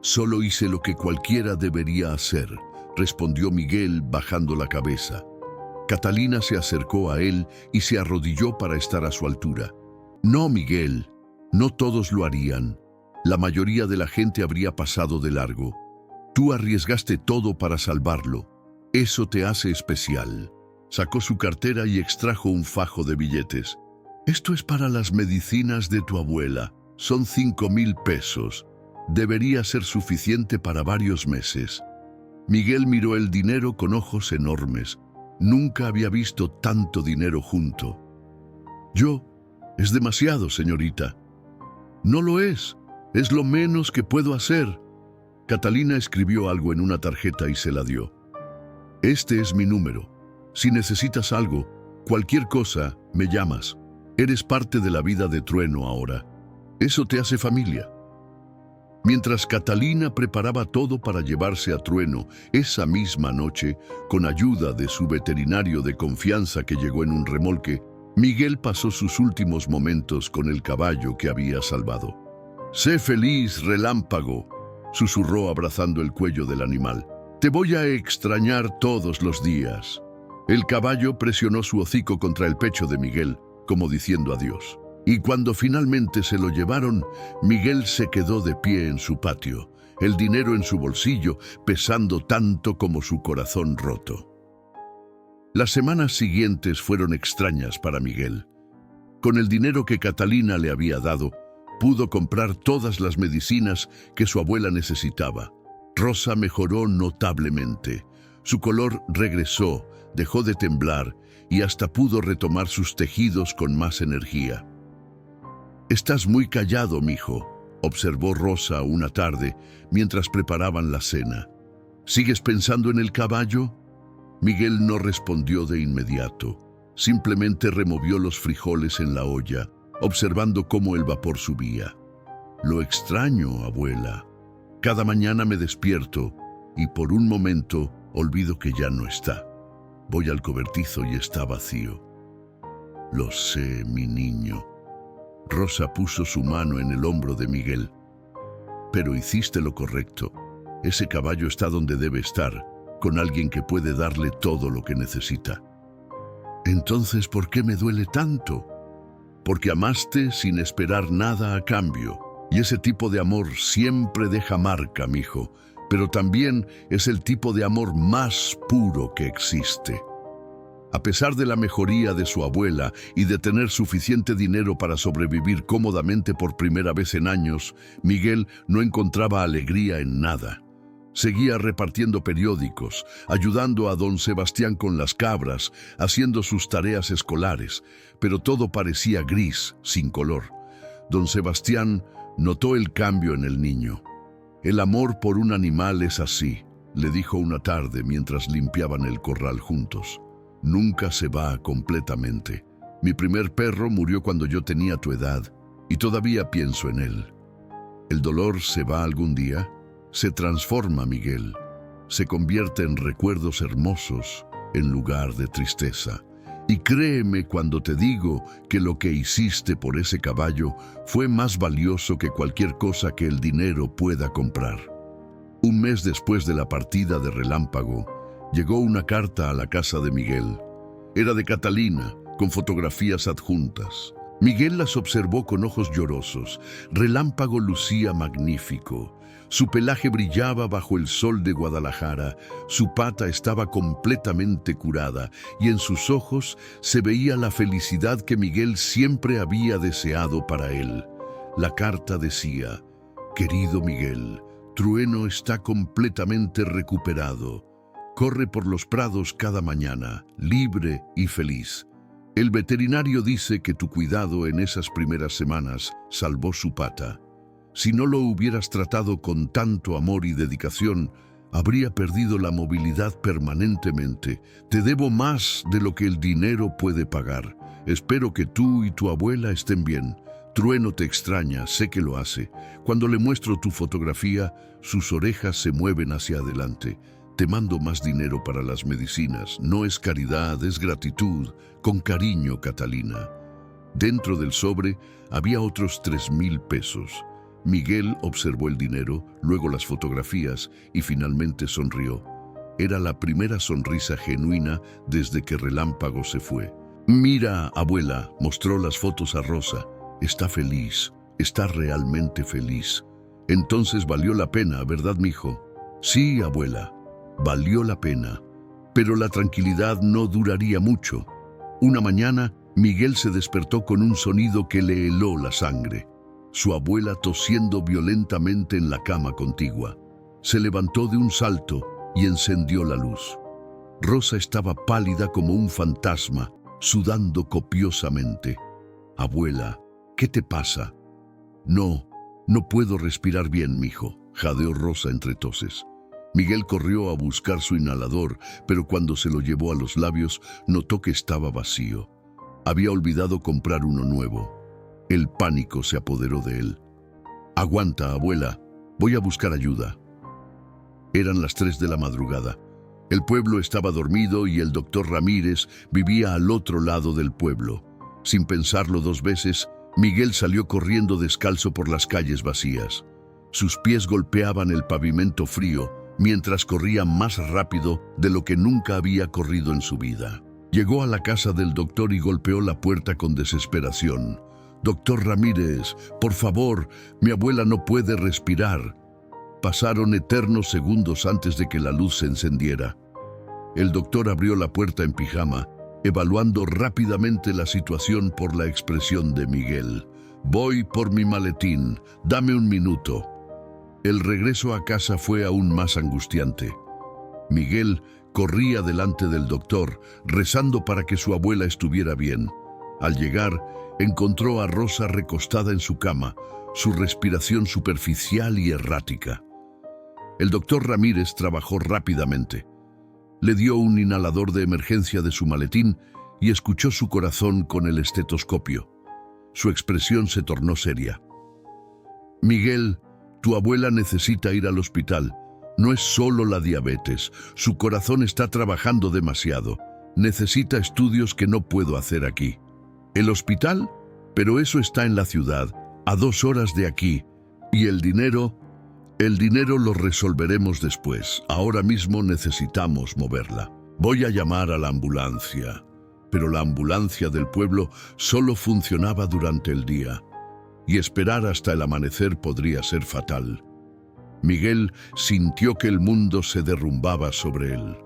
«Solo hice lo que cualquiera debería hacer», respondió Miguel bajando la cabeza. Catalina se acercó a él y se arrodilló para estar a su altura. «No, Miguel, no todos lo harían. La mayoría de la gente habría pasado de largo. Tú arriesgaste todo para salvarlo. Eso te hace especial». Sacó su cartera y extrajo un fajo de billetes. «Esto es para las medicinas de tu abuela. Son 5,000 pesos. Debería ser suficiente para varios meses». Miguel miró el dinero con ojos enormes. Nunca había visto tanto dinero junto. «Es demasiado, señorita». «No lo es. Es lo menos que puedo hacer». Catalina escribió algo en una tarjeta y se la dio. «Este es mi número. Si necesitas algo, cualquier cosa, me llamas. Eres parte de la vida de Trueno ahora. Eso te hace familia». Mientras Catalina preparaba todo para llevarse a Trueno, esa misma noche, con ayuda de su veterinario de confianza que llegó en un remolque, Miguel pasó sus últimos momentos con el caballo que había salvado. «Sé feliz, Relámpago», susurró abrazando el cuello del animal. «Te voy a extrañar todos los días». El caballo presionó su hocico contra el pecho de Miguel, como diciendo adiós. Y cuando finalmente se lo llevaron, Miguel se quedó de pie en su patio, el dinero en su bolsillo, pesando tanto como su corazón roto. Las semanas siguientes fueron extrañas para Miguel. Con el dinero que Catalina le había dado, pudo comprar todas las medicinas que su abuela necesitaba. Rosa mejoró notablemente. Su color regresó, dejó de temblar y hasta pudo retomar sus tejidos con más energía. «Estás muy callado, mijo», observó Rosa una tarde mientras preparaban la cena. «¿Sigues pensando en el caballo?» Miguel no respondió de inmediato. Simplemente removió los frijoles en la olla, observando cómo el vapor subía. «Lo extraño, abuela. Cada mañana me despierto y por un momento olvido que ya no está. Voy al cobertizo y está vacío». «Lo sé, mi niño». Rosa puso su mano en el hombro de Miguel. «Pero hiciste lo correcto. Ese caballo está donde debe estar, con alguien que puede darle todo lo que necesita». «Entonces, ¿por qué me duele tanto?» «Porque amaste sin esperar nada a cambio. Y ese tipo de amor siempre deja marca, mijo. Pero también es el tipo de amor más puro que existe». A pesar de la mejoría de su abuela y de tener suficiente dinero para sobrevivir cómodamente por primera vez en años, Miguel no encontraba alegría en nada. Seguía repartiendo periódicos, ayudando a don Sebastián con las cabras, haciendo sus tareas escolares, pero todo parecía gris, sin color. Don Sebastián notó el cambio en el niño. «El amor por un animal es así», le dijo una tarde mientras limpiaban el corral juntos. «Nunca se va completamente. Mi primer perro murió cuando yo tenía tu edad y todavía pienso en él. El dolor se va algún día, se transforma, Miguel, se convierte en recuerdos hermosos en lugar de tristeza. Y créeme cuando te digo que lo que hiciste por ese caballo fue más valioso que cualquier cosa que el dinero pueda comprar». Un mes después de la partida de Relámpago, llegó una carta a la casa de Miguel. Era de Catalina, con fotografías adjuntas. Miguel las observó con ojos llorosos. Relámpago lucía magnífico. Su pelaje brillaba bajo el sol de Guadalajara, su pata estaba completamente curada y en sus ojos se veía la felicidad que Miguel siempre había deseado para él. La carta decía: «Querido Miguel, Trueno está completamente recuperado. Corre por los prados cada mañana, libre y feliz. El veterinario dice que tu cuidado en esas primeras semanas salvó su pata. Si no lo hubieras tratado con tanto amor y dedicación, habría perdido la movilidad permanentemente. Te debo más de lo que el dinero puede pagar. Espero que tú y tu abuela estén bien. Trueno te extraña, sé que lo hace. Cuando le muestro tu fotografía, sus orejas se mueven hacia adelante. Te mando más dinero para las medicinas. No es caridad, es gratitud. Con cariño, Catalina». Dentro del sobre había otros 3,000 pesos. Miguel observó el dinero, luego las fotografías y finalmente sonrió. Era la primera sonrisa genuina desde que Relámpago se fue. «Mira, abuela», mostró las fotos a Rosa. «Está feliz, está realmente feliz. Entonces valió la pena, ¿verdad, mijo?» «Sí, abuela, valió la pena». Pero la tranquilidad no duraría mucho. Una mañana, Miguel se despertó con un sonido que le heló la sangre. Su abuela tosiendo violentamente en la cama contigua. Se levantó de un salto y encendió la luz. Rosa estaba pálida como un fantasma, sudando copiosamente. «Abuela, ¿qué te pasa?» No puedo respirar bien, mijo», jadeó Rosa entre toses. Miguel corrió a buscar su inhalador, pero cuando se lo llevó a los labios, notó que estaba vacío. Había olvidado comprar uno nuevo. El pánico se apoderó de él. «Aguanta, abuela, voy a buscar ayuda». Eran las 3 de la madrugada. El pueblo estaba dormido y el doctor Ramírez vivía al otro lado del pueblo. Sin pensarlo 2 veces, Miguel salió corriendo descalzo por las calles vacías. Sus pies golpeaban el pavimento frío mientras corría más rápido de lo que nunca había corrido en su vida. Llegó a la casa del doctor y golpeó la puerta con desesperación. «Doctor Ramírez, por favor, mi abuela no puede respirar». Pasaron eternos segundos antes de que la luz se encendiera. El doctor abrió la puerta en pijama, evaluando rápidamente la situación por la expresión de Miguel. «Voy por mi maletín, dame un minuto». El regreso a casa fue aún más angustiante. Miguel corría delante del doctor, rezando para que su abuela estuviera bien. Al llegar, encontró a Rosa recostada en su cama, su respiración superficial y errática. El doctor Ramírez trabajó rápidamente. Le dio un inhalador de emergencia de su maletín y escuchó su corazón con el estetoscopio. Su expresión se tornó seria. «Miguel, tu abuela necesita ir al hospital. No es solo la diabetes, su corazón está trabajando demasiado. Necesita estudios que no puedo hacer aquí». «¿El hospital? Pero eso está en la ciudad, a 2 horas de aquí. ¿Y el dinero?» «El dinero lo resolveremos después. Ahora mismo necesitamos moverla. Voy a llamar a la ambulancia». Pero la ambulancia del pueblo solo funcionaba durante el día, y esperar hasta el amanecer podría ser fatal. Miguel sintió que el mundo se derrumbaba sobre él.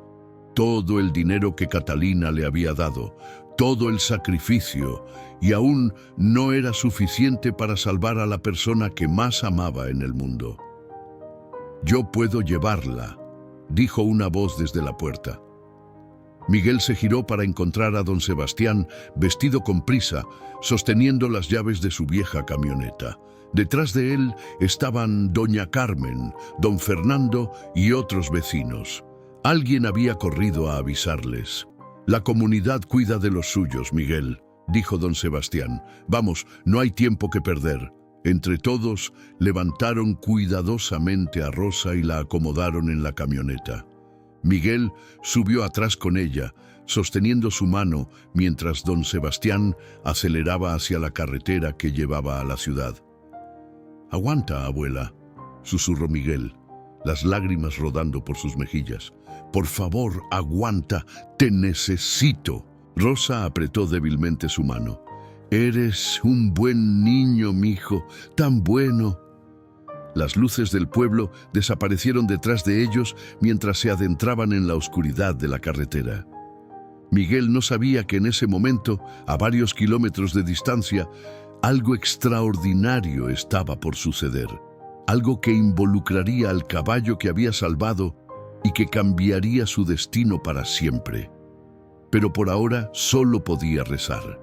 Todo el dinero que Catalina le había dado, todo el sacrificio, y aún no era suficiente para salvar a la persona que más amaba en el mundo. «Yo puedo llevarla», dijo una voz desde la puerta. Miguel se giró para encontrar a don Sebastián, vestido con prisa, sosteniendo las llaves de su vieja camioneta. Detrás de él estaban doña Carmen, don Fernando y otros vecinos. Alguien había corrido a avisarles. «La comunidad cuida de los suyos, Miguel», dijo don Sebastián. «Vamos, no hay tiempo que perder». Entre todos, levantaron cuidadosamente a Rosa y la acomodaron en la camioneta. Miguel subió atrás con ella, sosteniendo su mano, mientras don Sebastián aceleraba hacia la carretera que llevaba a la ciudad. «Aguanta, abuela», susurró Miguel, las lágrimas rodando por sus mejillas. «Por favor, aguanta, te necesito». Rosa apretó débilmente su mano. Eres un buen niño, mijo, tan bueno. Las luces del pueblo desaparecieron detrás de ellos mientras se adentraban en la oscuridad de la carretera. Miguel no sabía que en ese momento, a varios kilómetros de distancia, algo extraordinario estaba por suceder. Algo que involucraría al caballo que había salvado y que cambiaría su destino para siempre. Pero por ahora solo podía rezar.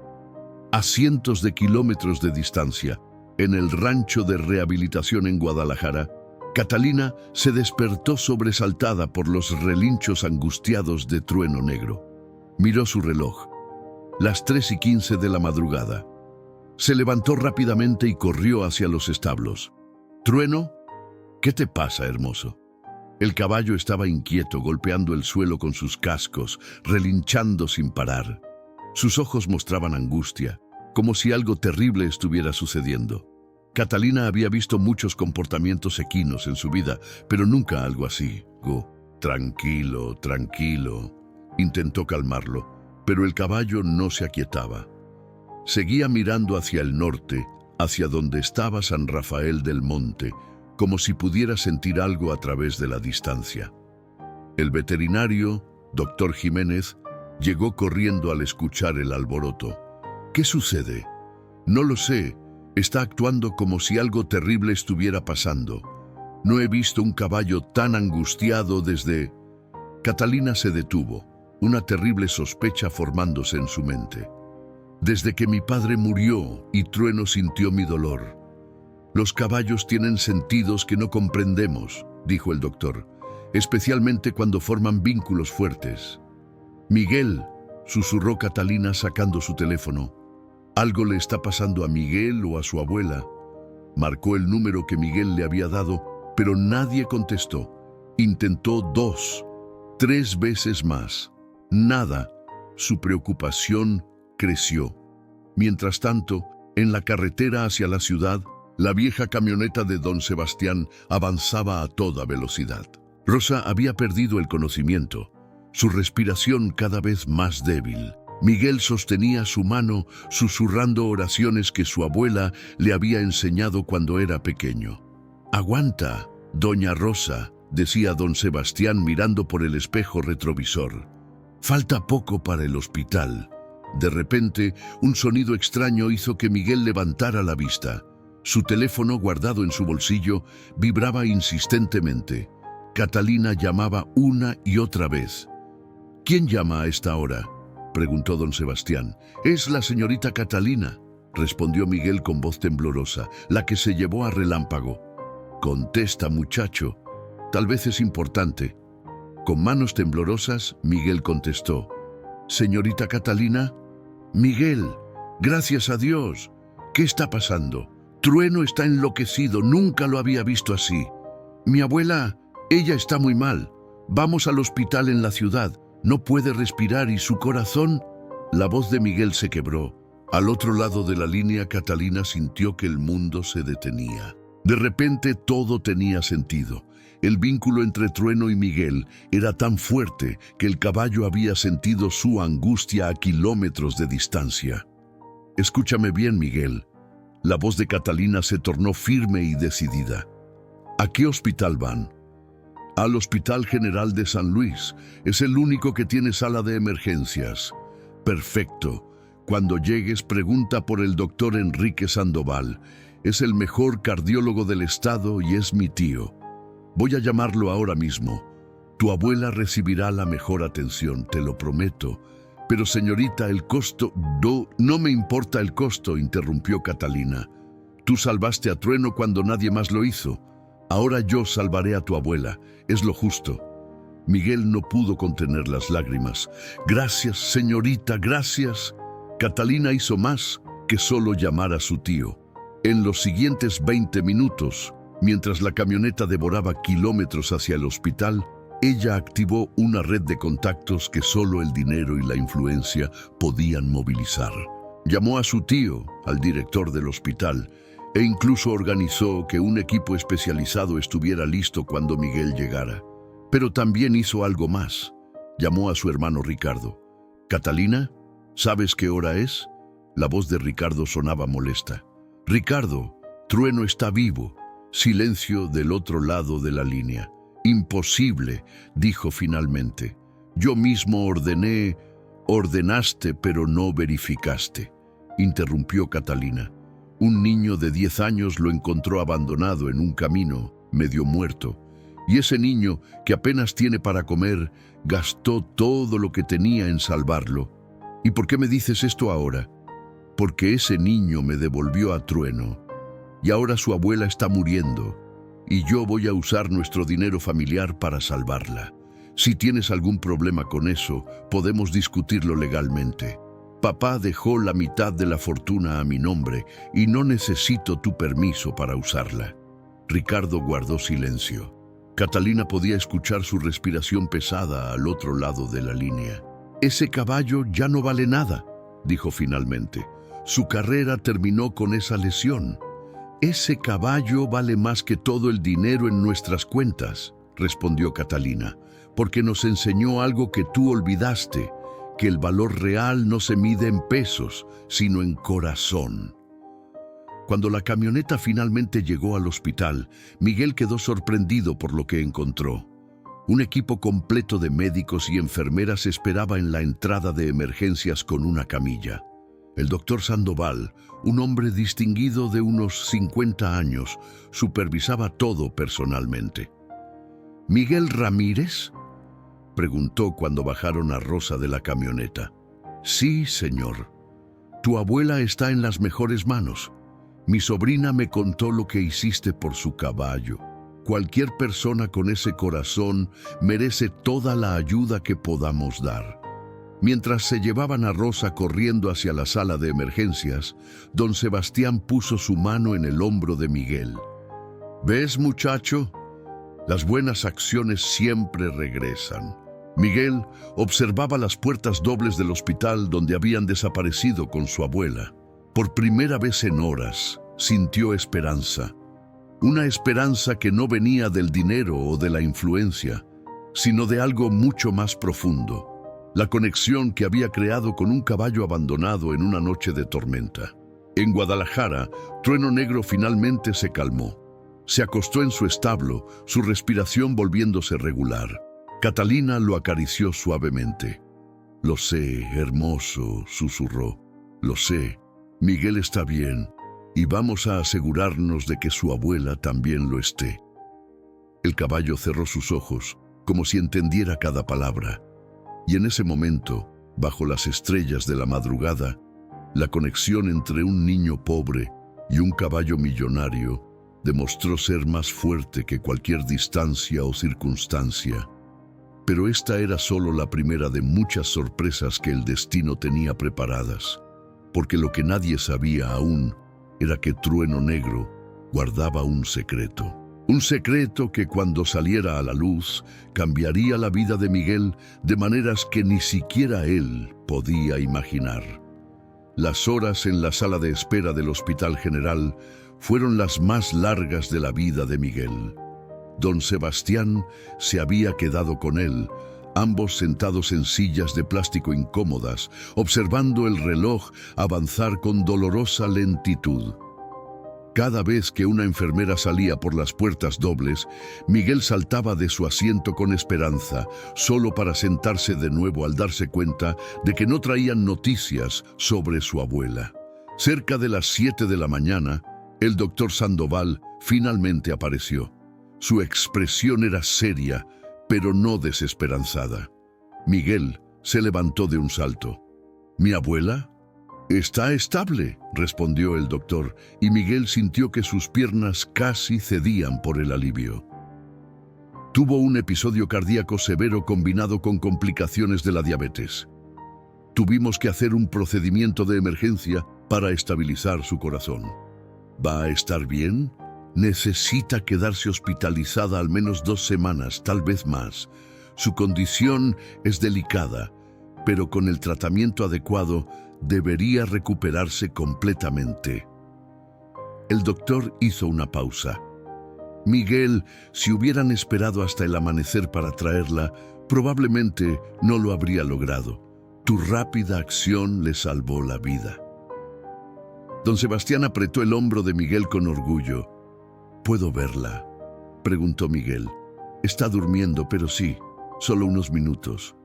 A cientos de kilómetros de distancia, en el rancho de rehabilitación en Guadalajara, Catalina se despertó sobresaltada por los relinchos angustiados de Trueno Negro. Miró su reloj. Las 3:15 de la madrugada. Se levantó rápidamente y corrió hacia los establos. «Trueno, ¿qué te pasa, hermoso?» El caballo estaba inquieto, golpeando el suelo con sus cascos, relinchando sin parar. Sus ojos mostraban angustia, como si algo terrible estuviera sucediendo. Catalina había visto muchos comportamientos equinos en su vida, pero nunca algo así. Tranquilo, tranquilo. Intentó calmarlo, pero el caballo no se aquietaba. Seguía mirando hacia el norte, hacia donde estaba San Rafael del Monte, como si pudiera sentir algo a través de la distancia. El veterinario, doctor Jiménez, llegó corriendo al escuchar el alboroto. «¿Qué sucede?» «No lo sé. Está actuando como si algo terrible estuviera pasando. No he visto un caballo tan angustiado desde...» Catalina se detuvo, una terrible sospecha formándose en su mente. «Desde que mi padre murió y Trueno sintió mi dolor. Los caballos tienen sentidos que no comprendemos», dijo el doctor, «especialmente cuando forman vínculos fuertes». «Miguel», susurró Catalina sacando su teléfono. «Algo le está pasando a Miguel o a su abuela». Marcó el número que Miguel le había dado, pero nadie contestó. Intentó 2, 3 veces más. Nada. Su preocupación creció. Mientras tanto, en la carretera hacia la ciudad, la vieja camioneta de don Sebastián avanzaba a toda velocidad. Rosa había perdido el conocimiento, su respiración cada vez más débil. Miguel sostenía su mano, susurrando oraciones que su abuela le había enseñado cuando era pequeño. «Aguanta, doña Rosa», decía don Sebastián mirando por el espejo retrovisor. «Falta poco para el hospital». De repente, un sonido extraño hizo que Miguel levantara la vista. Su teléfono, guardado en su bolsillo, vibraba insistentemente. Catalina llamaba una y otra vez. «¿Quién llama a esta hora?», preguntó don Sebastián. «Es la señorita Catalina», respondió Miguel con voz temblorosa, la que se llevó a Relámpago. «Contesta, muchacho. Tal vez es importante». Con manos temblorosas, Miguel contestó. «Señorita Catalina». «Miguel, gracias a Dios. ¿Qué está pasando?» «Trueno está enloquecido, nunca lo había visto así. Mi abuela, ella está muy mal. Vamos al hospital en la ciudad. No puede respirar y su corazón...» La voz de Miguel se quebró. Al otro lado de la línea, Catalina sintió que el mundo se detenía. De repente todo tenía sentido. El vínculo entre Trueno y Miguel era tan fuerte que el caballo había sentido su angustia a kilómetros de distancia. «Escúchame bien, Miguel». La voz de Catalina se tornó firme y decidida. «¿A qué hospital van?» «Al Hospital General de San Luis. Es el único que tiene sala de emergencias». «Perfecto. Cuando llegues, pregunta por el doctor Enrique Sandoval. Es el mejor cardiólogo del estado y es mi tío. Voy a llamarlo ahora mismo. Tu abuela recibirá la mejor atención, te lo prometo». «Pero señorita, el costo...» No me importa el costo», interrumpió Catalina. «Tú salvaste a Trueno cuando nadie más lo hizo. Ahora yo salvaré a tu abuela. Es lo justo». Miguel no pudo contener las lágrimas. «Gracias, señorita, gracias». Catalina hizo más que solo llamar a su tío. En los siguientes 20 minutos, mientras la camioneta devoraba kilómetros hacia el hospital, ella activó una red de contactos que solo el dinero y la influencia podían movilizar. Llamó a su tío, al director del hospital, e incluso organizó que un equipo especializado estuviera listo cuando Miguel llegara. Pero también hizo algo más. Llamó a su hermano Ricardo. «Catalina, ¿sabes qué hora es?» La voz de Ricardo sonaba molesta. «Ricardo, Trueno está vivo». Silencio del otro lado de la línea. «Imposible», dijo finalmente. «Yo mismo ordené». «Ordenaste, pero no verificaste», interrumpió Catalina. «Un niño de 10 años lo encontró abandonado en un camino, medio muerto. Y ese niño, que apenas tiene para comer, gastó todo lo que tenía en salvarlo. ¿Y por qué me dices esto ahora? Porque ese niño me devolvió a Trueno. Y ahora su abuela está muriendo. Y yo voy a usar nuestro dinero familiar para salvarla. Si tienes algún problema con eso, podemos discutirlo legalmente. Papá dejó la mitad de la fortuna a mi nombre y no necesito tu permiso para usarla». Ricardo guardó silencio. Catalina podía escuchar su respiración pesada al otro lado de la línea. «Ese caballo ya no vale nada», dijo finalmente. «Su carrera terminó con esa lesión». «Ese caballo vale más que todo el dinero en nuestras cuentas», respondió Catalina, «porque nos enseñó algo que tú olvidaste, que el valor real no se mide en pesos, sino en corazón». Cuando la camioneta finalmente llegó al hospital, Miguel quedó sorprendido por lo que encontró. Un equipo completo de médicos y enfermeras esperaba en la entrada de emergencias con una camilla. El doctor Sandoval, un hombre distinguido de unos 50 años, supervisaba todo personalmente. «¿Miguel Ramírez?», preguntó cuando bajaron a Rosa de la camioneta. «Sí, señor. Tu abuela está en las mejores manos. Mi sobrina me contó lo que hiciste por su caballo. Cualquier persona con ese corazón merece toda la ayuda que podamos dar». Mientras se llevaban a Rosa corriendo hacia la sala de emergencias, don Sebastián puso su mano en el hombro de Miguel. «¿Ves, muchacho? Las buenas acciones siempre regresan». Miguel observaba las puertas dobles del hospital donde habían desaparecido con su abuela. Por primera vez en horas, sintió esperanza. Una esperanza que no venía del dinero o de la influencia, sino de algo mucho más profundo. La conexión que había creado con un caballo abandonado en una noche de tormenta. En Guadalajara, Trueno Negro finalmente se calmó. Se acostó en su establo, su respiración volviéndose regular. Catalina lo acarició suavemente. «Lo sé, hermoso», susurró. «Lo sé. Miguel está bien, y vamos a asegurarnos de que su abuela también lo esté». El caballo cerró sus ojos, como si entendiera cada palabra. Y en ese momento, bajo las estrellas de la madrugada, la conexión entre un niño pobre y un caballo millonario demostró ser más fuerte que cualquier distancia o circunstancia. Pero esta era solo la primera de muchas sorpresas que el destino tenía preparadas, porque lo que nadie sabía aún era que Trueno Negro guardaba un secreto. Un secreto que cuando saliera a la luz cambiaría la vida de Miguel de maneras que ni siquiera él podía imaginar. Las horas en la sala de espera del Hospital General fueron las más largas de la vida de Miguel. Don Sebastián se había quedado con él, ambos sentados en sillas de plástico incómodas, observando el reloj avanzar con dolorosa lentitud. Cada vez que una enfermera salía por las puertas dobles, Miguel saltaba de su asiento con esperanza, solo para sentarse de nuevo al darse cuenta de que no traían noticias sobre su abuela. Cerca de las 7 de la mañana, el doctor Sandoval finalmente apareció. Su expresión era seria, pero no desesperanzada. Miguel se levantó de un salto. «¿Mi abuela?» «Está estable», respondió el doctor, y Miguel sintió que sus piernas casi cedían por el alivio. Tuvo un episodio cardíaco severo combinado con complicaciones de la diabetes. Tuvimos que hacer un procedimiento de emergencia para estabilizar su corazón. ¿Va a estar bien? Necesita quedarse hospitalizada al menos 2 semanas, tal vez más. Su condición es delicada, pero con el tratamiento adecuado debería recuperarse completamente». El doctor hizo una pausa. «Miguel, si hubieran esperado hasta el amanecer para traerla, probablemente no lo habría logrado. Tu rápida acción le salvó la vida». Don Sebastián apretó el hombro de Miguel con orgullo. ¿Puedo verla?, preguntó Miguel. Está durmiendo, pero sí, solo unos minutos.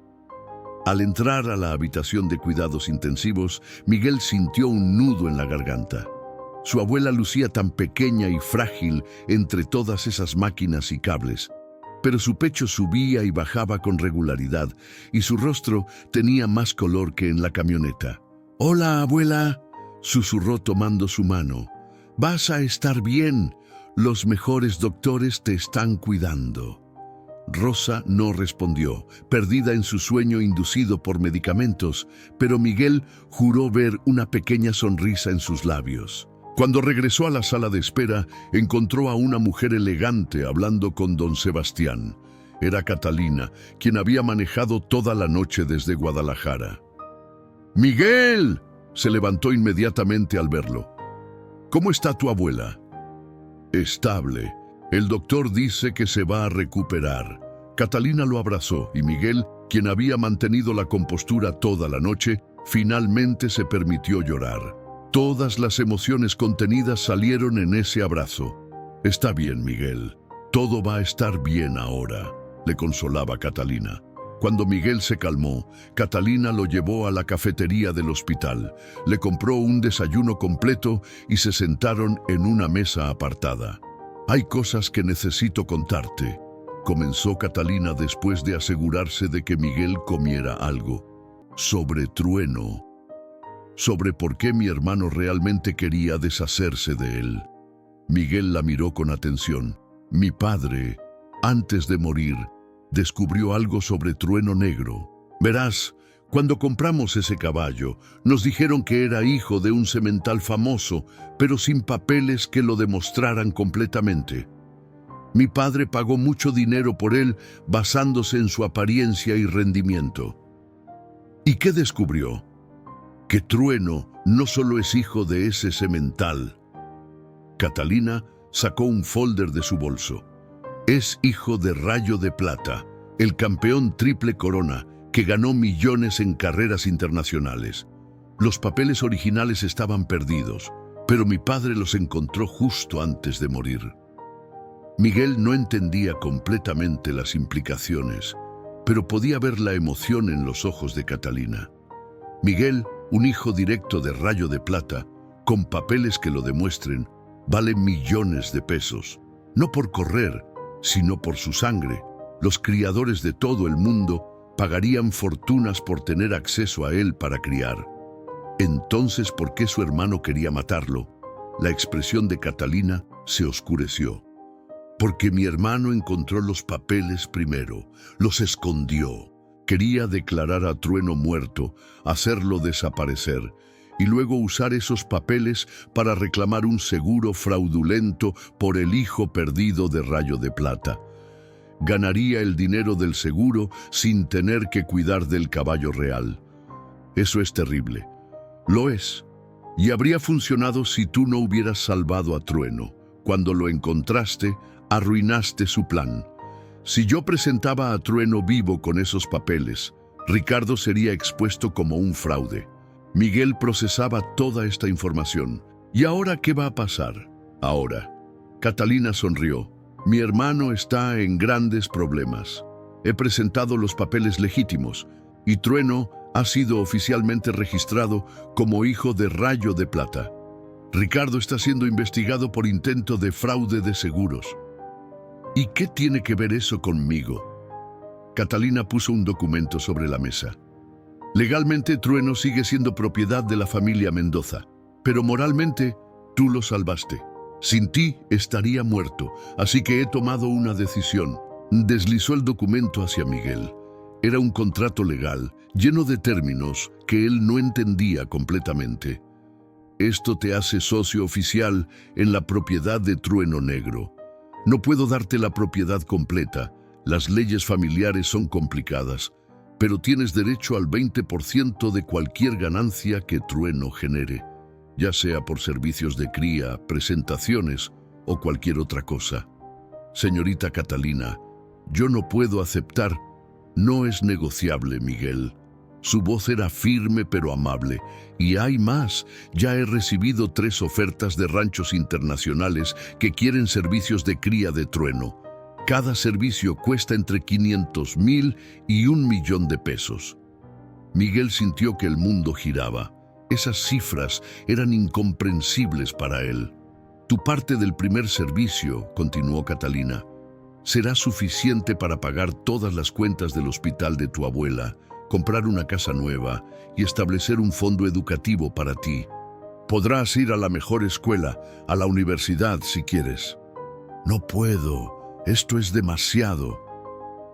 Al entrar a la habitación de cuidados intensivos, Miguel sintió un nudo en la garganta. Su abuela lucía tan pequeña y frágil entre todas esas máquinas y cables, pero su pecho subía y bajaba con regularidad y su rostro tenía más color que en la camioneta. «Hola, abuela», susurró tomando su mano. «Vas a estar bien. Los mejores doctores te están cuidando». Rosa no respondió, perdida en su sueño inducido por medicamentos, pero Miguel juró ver una pequeña sonrisa en sus labios. Cuando regresó a la sala de espera, encontró a una mujer elegante hablando con don Sebastián. Era Catalina, quien había manejado toda la noche desde Guadalajara. «¡Miguel!», se levantó inmediatamente al verlo. «¿Cómo está tu abuela?». «Estable. El doctor dice que se va a recuperar». Catalina lo abrazó y Miguel, quien había mantenido la compostura toda la noche, finalmente se permitió llorar. Todas las emociones contenidas salieron en ese abrazo. «Está bien, Miguel. Todo va a estar bien ahora», le consolaba Catalina. Cuando Miguel se calmó, Catalina lo llevó a la cafetería del hospital, le compró un desayuno completo y se sentaron en una mesa apartada. «Hay cosas que necesito contarte», comenzó Catalina después de asegurarse de que Miguel comiera algo. «Sobre Trueno. Sobre por qué mi hermano realmente quería deshacerse de él». Miguel la miró con atención. «Mi padre, antes de morir, descubrió algo sobre Trueno Negro. Verás, cuando compramos ese caballo, nos dijeron que era hijo de un semental famoso, pero sin papeles que lo demostraran completamente. Mi padre pagó mucho dinero por él basándose en su apariencia y rendimiento. ¿Y qué descubrió? Que Trueno no solo es hijo de ese semental». Catalina sacó un folder de su bolso. «Es hijo de Rayo de Plata, el campeón triple corona, que ganó millones en carreras internacionales. Los papeles originales estaban perdidos, pero mi padre los encontró justo antes de morir». Miguel no entendía completamente las implicaciones, pero podía ver la emoción en los ojos de Catalina. Miguel, un hijo directo de Rayo de Plata, con papeles que lo demuestren, vale millones de pesos, no por correr, sino por su sangre. Los criadores de todo el mundo pagarían fortunas por tener acceso a él para criar. Entonces, ¿por qué su hermano quería matarlo? La expresión de Catalina se oscureció. «Porque mi hermano encontró los papeles primero, los escondió. Quería declarar a Trueno muerto, hacerlo desaparecer, y luego usar esos papeles para reclamar un seguro fraudulento por el hijo perdido de Rayo de Plata. Ganaría el dinero del seguro sin tener que cuidar del caballo real. Eso es terrible. Lo es. Y habría funcionado si tú no hubieras salvado a Trueno. Cuando lo encontraste, arruinaste su plan. Si yo presentaba a Trueno vivo con esos papeles, Ricardo sería expuesto como un fraude». Miguel procesaba toda esta información. «¿Y ahora qué va a pasar?». «Ahora». Catalina sonrió. «Mi hermano está en grandes problemas. He presentado los papeles legítimos y Trueno ha sido oficialmente registrado como hijo de Rayo de Plata. Ricardo está siendo investigado por intento de fraude de seguros». «¿Y qué tiene que ver eso conmigo?». Catalina puso un documento sobre la mesa. «Legalmente Trueno sigue siendo propiedad de la familia Mendoza, pero moralmente tú lo salvaste. Sin ti estaría muerto, así que he tomado una decisión». Deslizó el documento hacia Miguel. Era un contrato legal, lleno de términos que él no entendía completamente. «Esto te hace socio oficial en la propiedad de Trueno Negro. No puedo darte la propiedad completa, las leyes familiares son complicadas, pero tienes derecho al 20% de cualquier ganancia que Trueno genere, ya sea por servicios de cría, presentaciones o cualquier otra cosa. Señorita Catalina, yo no puedo aceptar». «No es negociable, Miguel». Su voz era firme pero amable. Y hay más. Ya he recibido 3 ofertas de ranchos internacionales que quieren servicios de cría de trueno. Cada servicio cuesta entre 500,000 y 1,000,000 de pesos. Miguel sintió que el mundo giraba. Esas cifras eran incomprensibles para él. Tu parte del primer servicio, continuó Catalina, será suficiente para pagar todas las cuentas del hospital de tu abuela, comprar una casa nueva y establecer un fondo educativo para ti. Podrás ir a la mejor escuela, a la universidad si quieres. No puedo, esto es demasiado.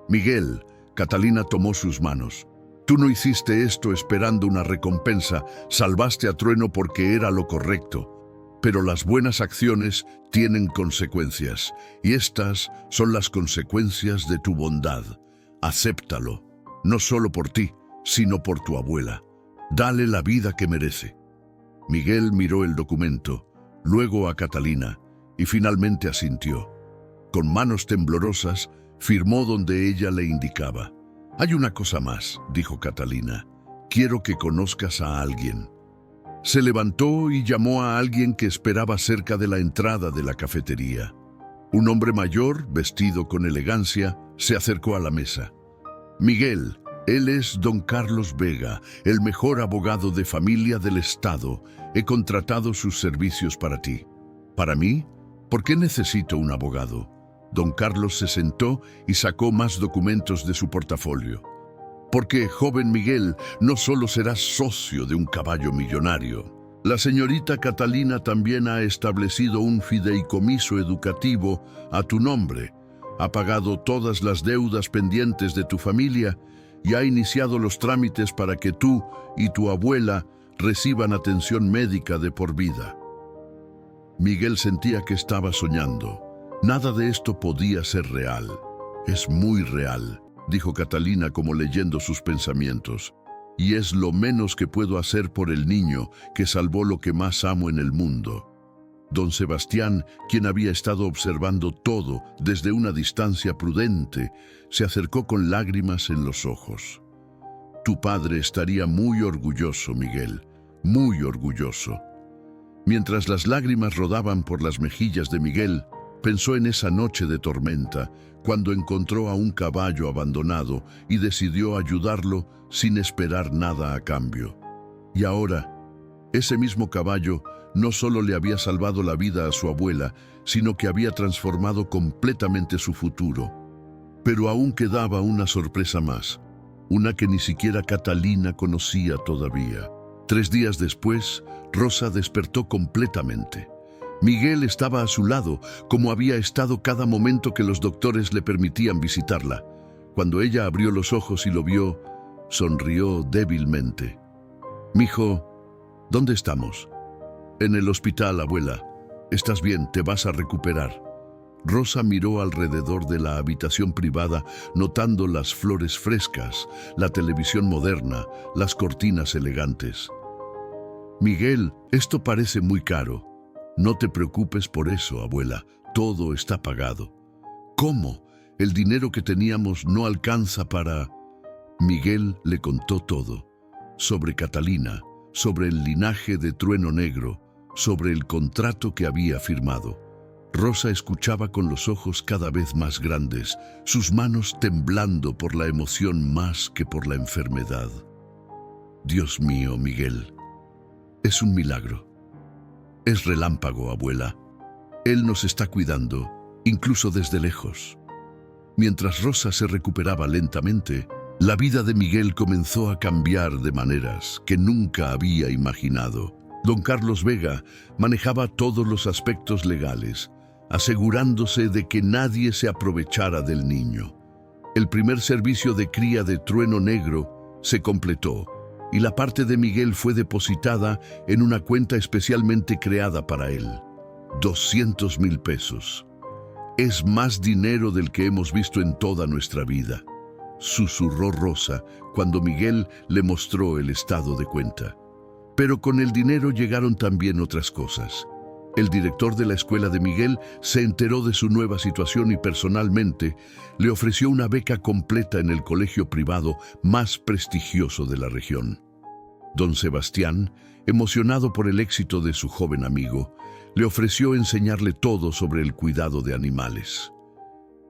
Miguel, Catalina tomó sus manos. Tú no hiciste esto esperando una recompensa, salvaste a Trueno porque era lo correcto. Pero las buenas acciones tienen consecuencias, y estas son las consecuencias de tu bondad. Acéptalo, no solo por ti, sino por tu abuela. Dale la vida que merece. Miguel miró el documento, luego a Catalina, y finalmente asintió. Con manos temblorosas, firmó donde ella le indicaba. Hay una cosa más, dijo Catalina. Quiero que conozcas a alguien. Se levantó y llamó a alguien que esperaba cerca de la entrada de la cafetería. Un hombre mayor, vestido con elegancia, se acercó a la mesa. Miguel, él es don Carlos Vega, el mejor abogado de familia del estado. He contratado sus servicios para ti. ¿Para mí? ¿Por qué necesito un abogado? Don Carlos se sentó y sacó más documentos de su portafolio. Porque, joven Miguel, no solo serás socio de un caballo millonario. La señorita Catalina también ha establecido un fideicomiso educativo a tu nombre, ha pagado todas las deudas pendientes de tu familia y ha iniciado los trámites para que tú y tu abuela reciban atención médica de por vida. Miguel sentía que estaba soñando. Nada de esto podía ser real. Es muy real, dijo Catalina como leyendo sus pensamientos. Y es lo menos que puedo hacer por el niño que salvó lo que más amo en el mundo. Don Sebastián, quien había estado observando todo desde una distancia prudente, se acercó con lágrimas en los ojos. Tu padre estaría muy orgulloso, Miguel, muy orgulloso. Mientras las lágrimas rodaban por las mejillas de Miguel, pensó en esa noche de tormenta, cuando encontró a un caballo abandonado y decidió ayudarlo sin esperar nada a cambio. Y ahora, ese mismo caballo no solo le había salvado la vida a su abuela, sino que había transformado completamente su futuro. Pero aún quedaba una sorpresa más, una que ni siquiera Catalina conocía todavía. 3 días después, Rosa despertó completamente. Miguel estaba a su lado, como había estado cada momento que los doctores le permitían visitarla. Cuando ella abrió los ojos y lo vio, sonrió débilmente. «Mijo, ¿dónde estamos?» «En el hospital, abuela. Estás bien, te vas a recuperar». Rosa miró alrededor de la habitación privada, notando las flores frescas, la televisión moderna, las cortinas elegantes. «Miguel, esto parece muy caro». «No te preocupes por eso, abuela. Todo está pagado». «¿Cómo? El dinero que teníamos no alcanza para...» Miguel le contó todo. Sobre Catalina, sobre el linaje de Trueno Negro, sobre el contrato que había firmado. Rosa escuchaba con los ojos cada vez más grandes, sus manos temblando por la emoción más que por la enfermedad. «Dios mío, Miguel, es un milagro. Es relámpago, abuela. Él nos está cuidando, incluso desde lejos». Mientras Rosa se recuperaba lentamente, la vida de Miguel comenzó a cambiar de maneras que nunca había imaginado. Don Carlos Vega manejaba todos los aspectos legales, asegurándose de que nadie se aprovechara del niño. El primer servicio de cría de Trueno Negro se completó y la parte de Miguel fue depositada en una cuenta especialmente creada para él. 200,000 pesos. «Es más dinero del que hemos visto en toda nuestra vida», susurró Rosa cuando Miguel le mostró el estado de cuenta. Pero con el dinero llegaron también otras cosas. El director de la escuela de Miguel se enteró de su nueva situación y personalmente le ofreció una beca completa en el colegio privado más prestigioso de la región. Don Sebastián, emocionado por el éxito de su joven amigo, le ofreció enseñarle todo sobre el cuidado de animales.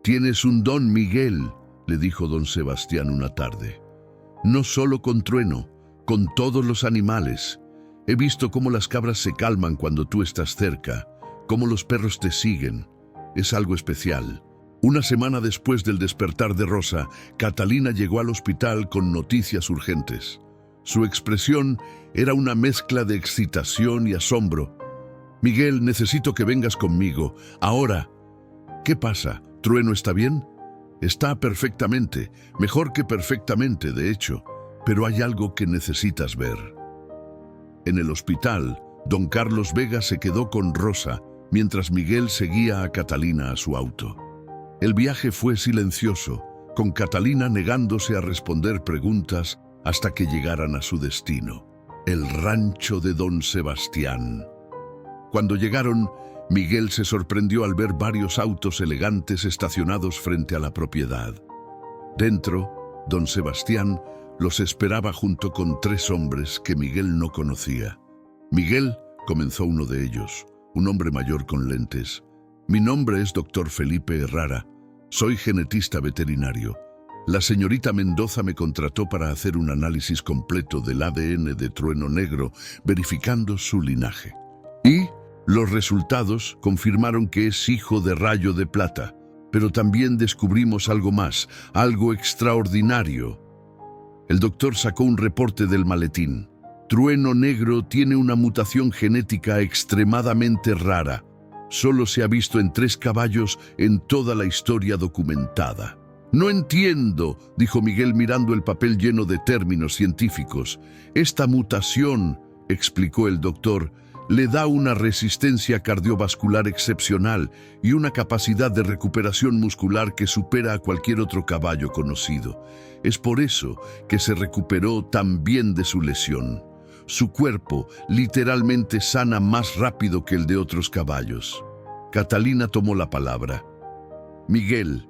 «Tienes un don, Miguel», le dijo don Sebastián una tarde. «No solo con Trueno, con todos los animales. He visto cómo las cabras se calman cuando tú estás cerca, cómo los perros te siguen. Es algo especial». Una semana después del despertar de Rosa, Catalina llegó al hospital con noticias urgentes. Su expresión era una mezcla de excitación y asombro. «Miguel, necesito que vengas conmigo, ahora». «¿Qué pasa? ¿Trueno está bien?» «Está perfectamente, mejor que perfectamente, de hecho, pero hay algo que necesitas ver». En el hospital, don Carlos Vega se quedó con Rosa, mientras Miguel seguía a Catalina a su auto. El viaje fue silencioso, con Catalina negándose a responder preguntas hasta que llegaran a su destino, el rancho de don Sebastián. Cuando llegaron, Miguel se sorprendió al ver varios autos elegantes estacionados frente a la propiedad. Dentro, don Sebastián los esperaba junto con 3 hombres que Miguel no conocía. «Miguel», comenzó uno de ellos, un hombre mayor con lentes. «Mi nombre es doctor Felipe Herrara. Soy genetista veterinario. La señorita Mendoza me contrató para hacer un análisis completo del ADN de Trueno Negro, verificando su linaje. Y los resultados confirmaron que es hijo de Rayo de Plata. Pero también descubrimos algo más, algo extraordinario». El doctor sacó un reporte del maletín. «Trueno Negro tiene una mutación genética extremadamente rara. Solo se ha visto en 3 caballos en toda la historia documentada». «No entiendo», dijo Miguel mirando el papel lleno de términos científicos. «Esta mutación», explicó el doctor, «le da una resistencia cardiovascular excepcional y una capacidad de recuperación muscular que supera a cualquier otro caballo conocido. Es por eso que se recuperó tan bien de su lesión. Su cuerpo literalmente sana más rápido que el de otros caballos». Catalina tomó la palabra. «Miguel,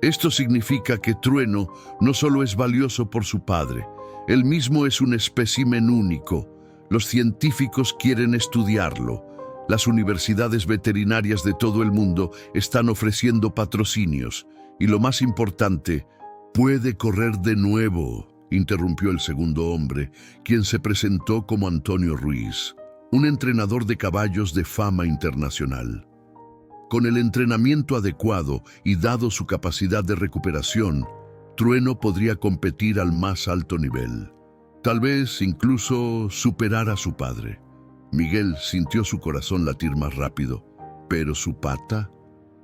esto significa que Trueno no solo es valioso por su padre, él mismo es un espécimen único. Los científicos quieren estudiarlo. Las universidades veterinarias de todo el mundo están ofreciendo patrocinios. Y lo más importante, puede correr de nuevo», interrumpió el segundo hombre, quien se presentó como Antonio Ruiz, un entrenador de caballos de fama internacional. Con el entrenamiento adecuado y dado su capacidad de recuperación, Trueno podría competir al más alto nivel. Tal vez incluso superar a su padre. Miguel sintió su corazón latir más rápido. «¿Pero su pata?»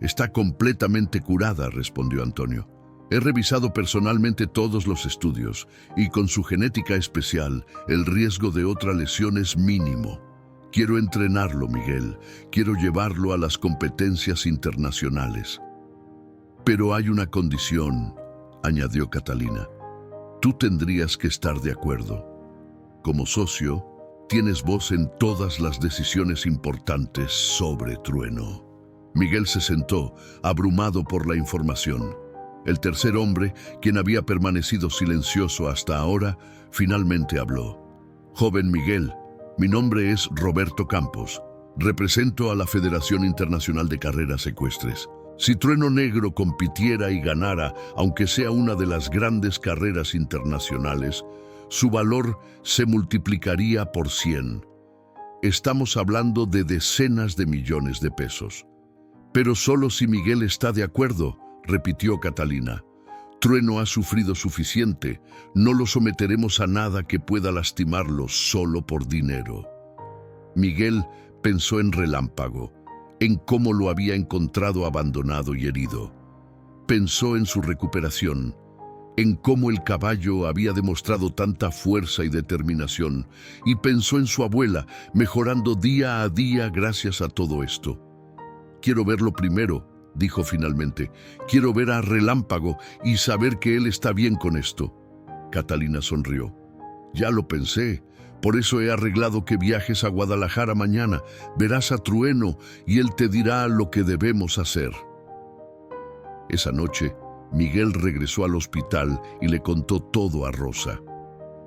«Está completamente curada», respondió Antonio. «He revisado personalmente todos los estudios y con su genética especial, el riesgo de otra lesión es mínimo. Quiero entrenarlo, Miguel. Quiero llevarlo a las competencias internacionales». «Pero hay una condición», añadió Catalina. «Tú tendrías que estar de acuerdo. Como socio, tienes voz en todas las decisiones importantes sobre Trueno». Miguel se sentó, abrumado por la información. El tercer hombre, quien había permanecido silencioso hasta ahora, finalmente habló. «Joven Miguel, mi nombre es Roberto Campos. Represento a la Federación Internacional de Carreras Ecuestres. Si Trueno Negro compitiera y ganara, aunque sea una de las grandes carreras internacionales, su valor se multiplicaría por 100. Estamos hablando de decenas de millones de pesos». «Pero solo si Miguel está de acuerdo», repitió Catalina. «Trueno ha sufrido suficiente. No lo someteremos a nada que pueda lastimarlo solo por dinero». Miguel pensó en Relámpago, en cómo lo había encontrado abandonado y herido. Pensó en su recuperación, en cómo el caballo había demostrado tanta fuerza y determinación, y pensó en su abuela, mejorando día a día gracias a todo esto. «Quiero verlo primero», dijo finalmente. «Quiero ver a Relámpago y saber que él está bien con esto». Catalina sonrió. «Ya lo pensé. Por eso he arreglado que viajes a Guadalajara mañana. Verás a Trueno y él te dirá lo que debemos hacer. Esa noche, Miguel regresó al hospital y le contó todo a Rosa.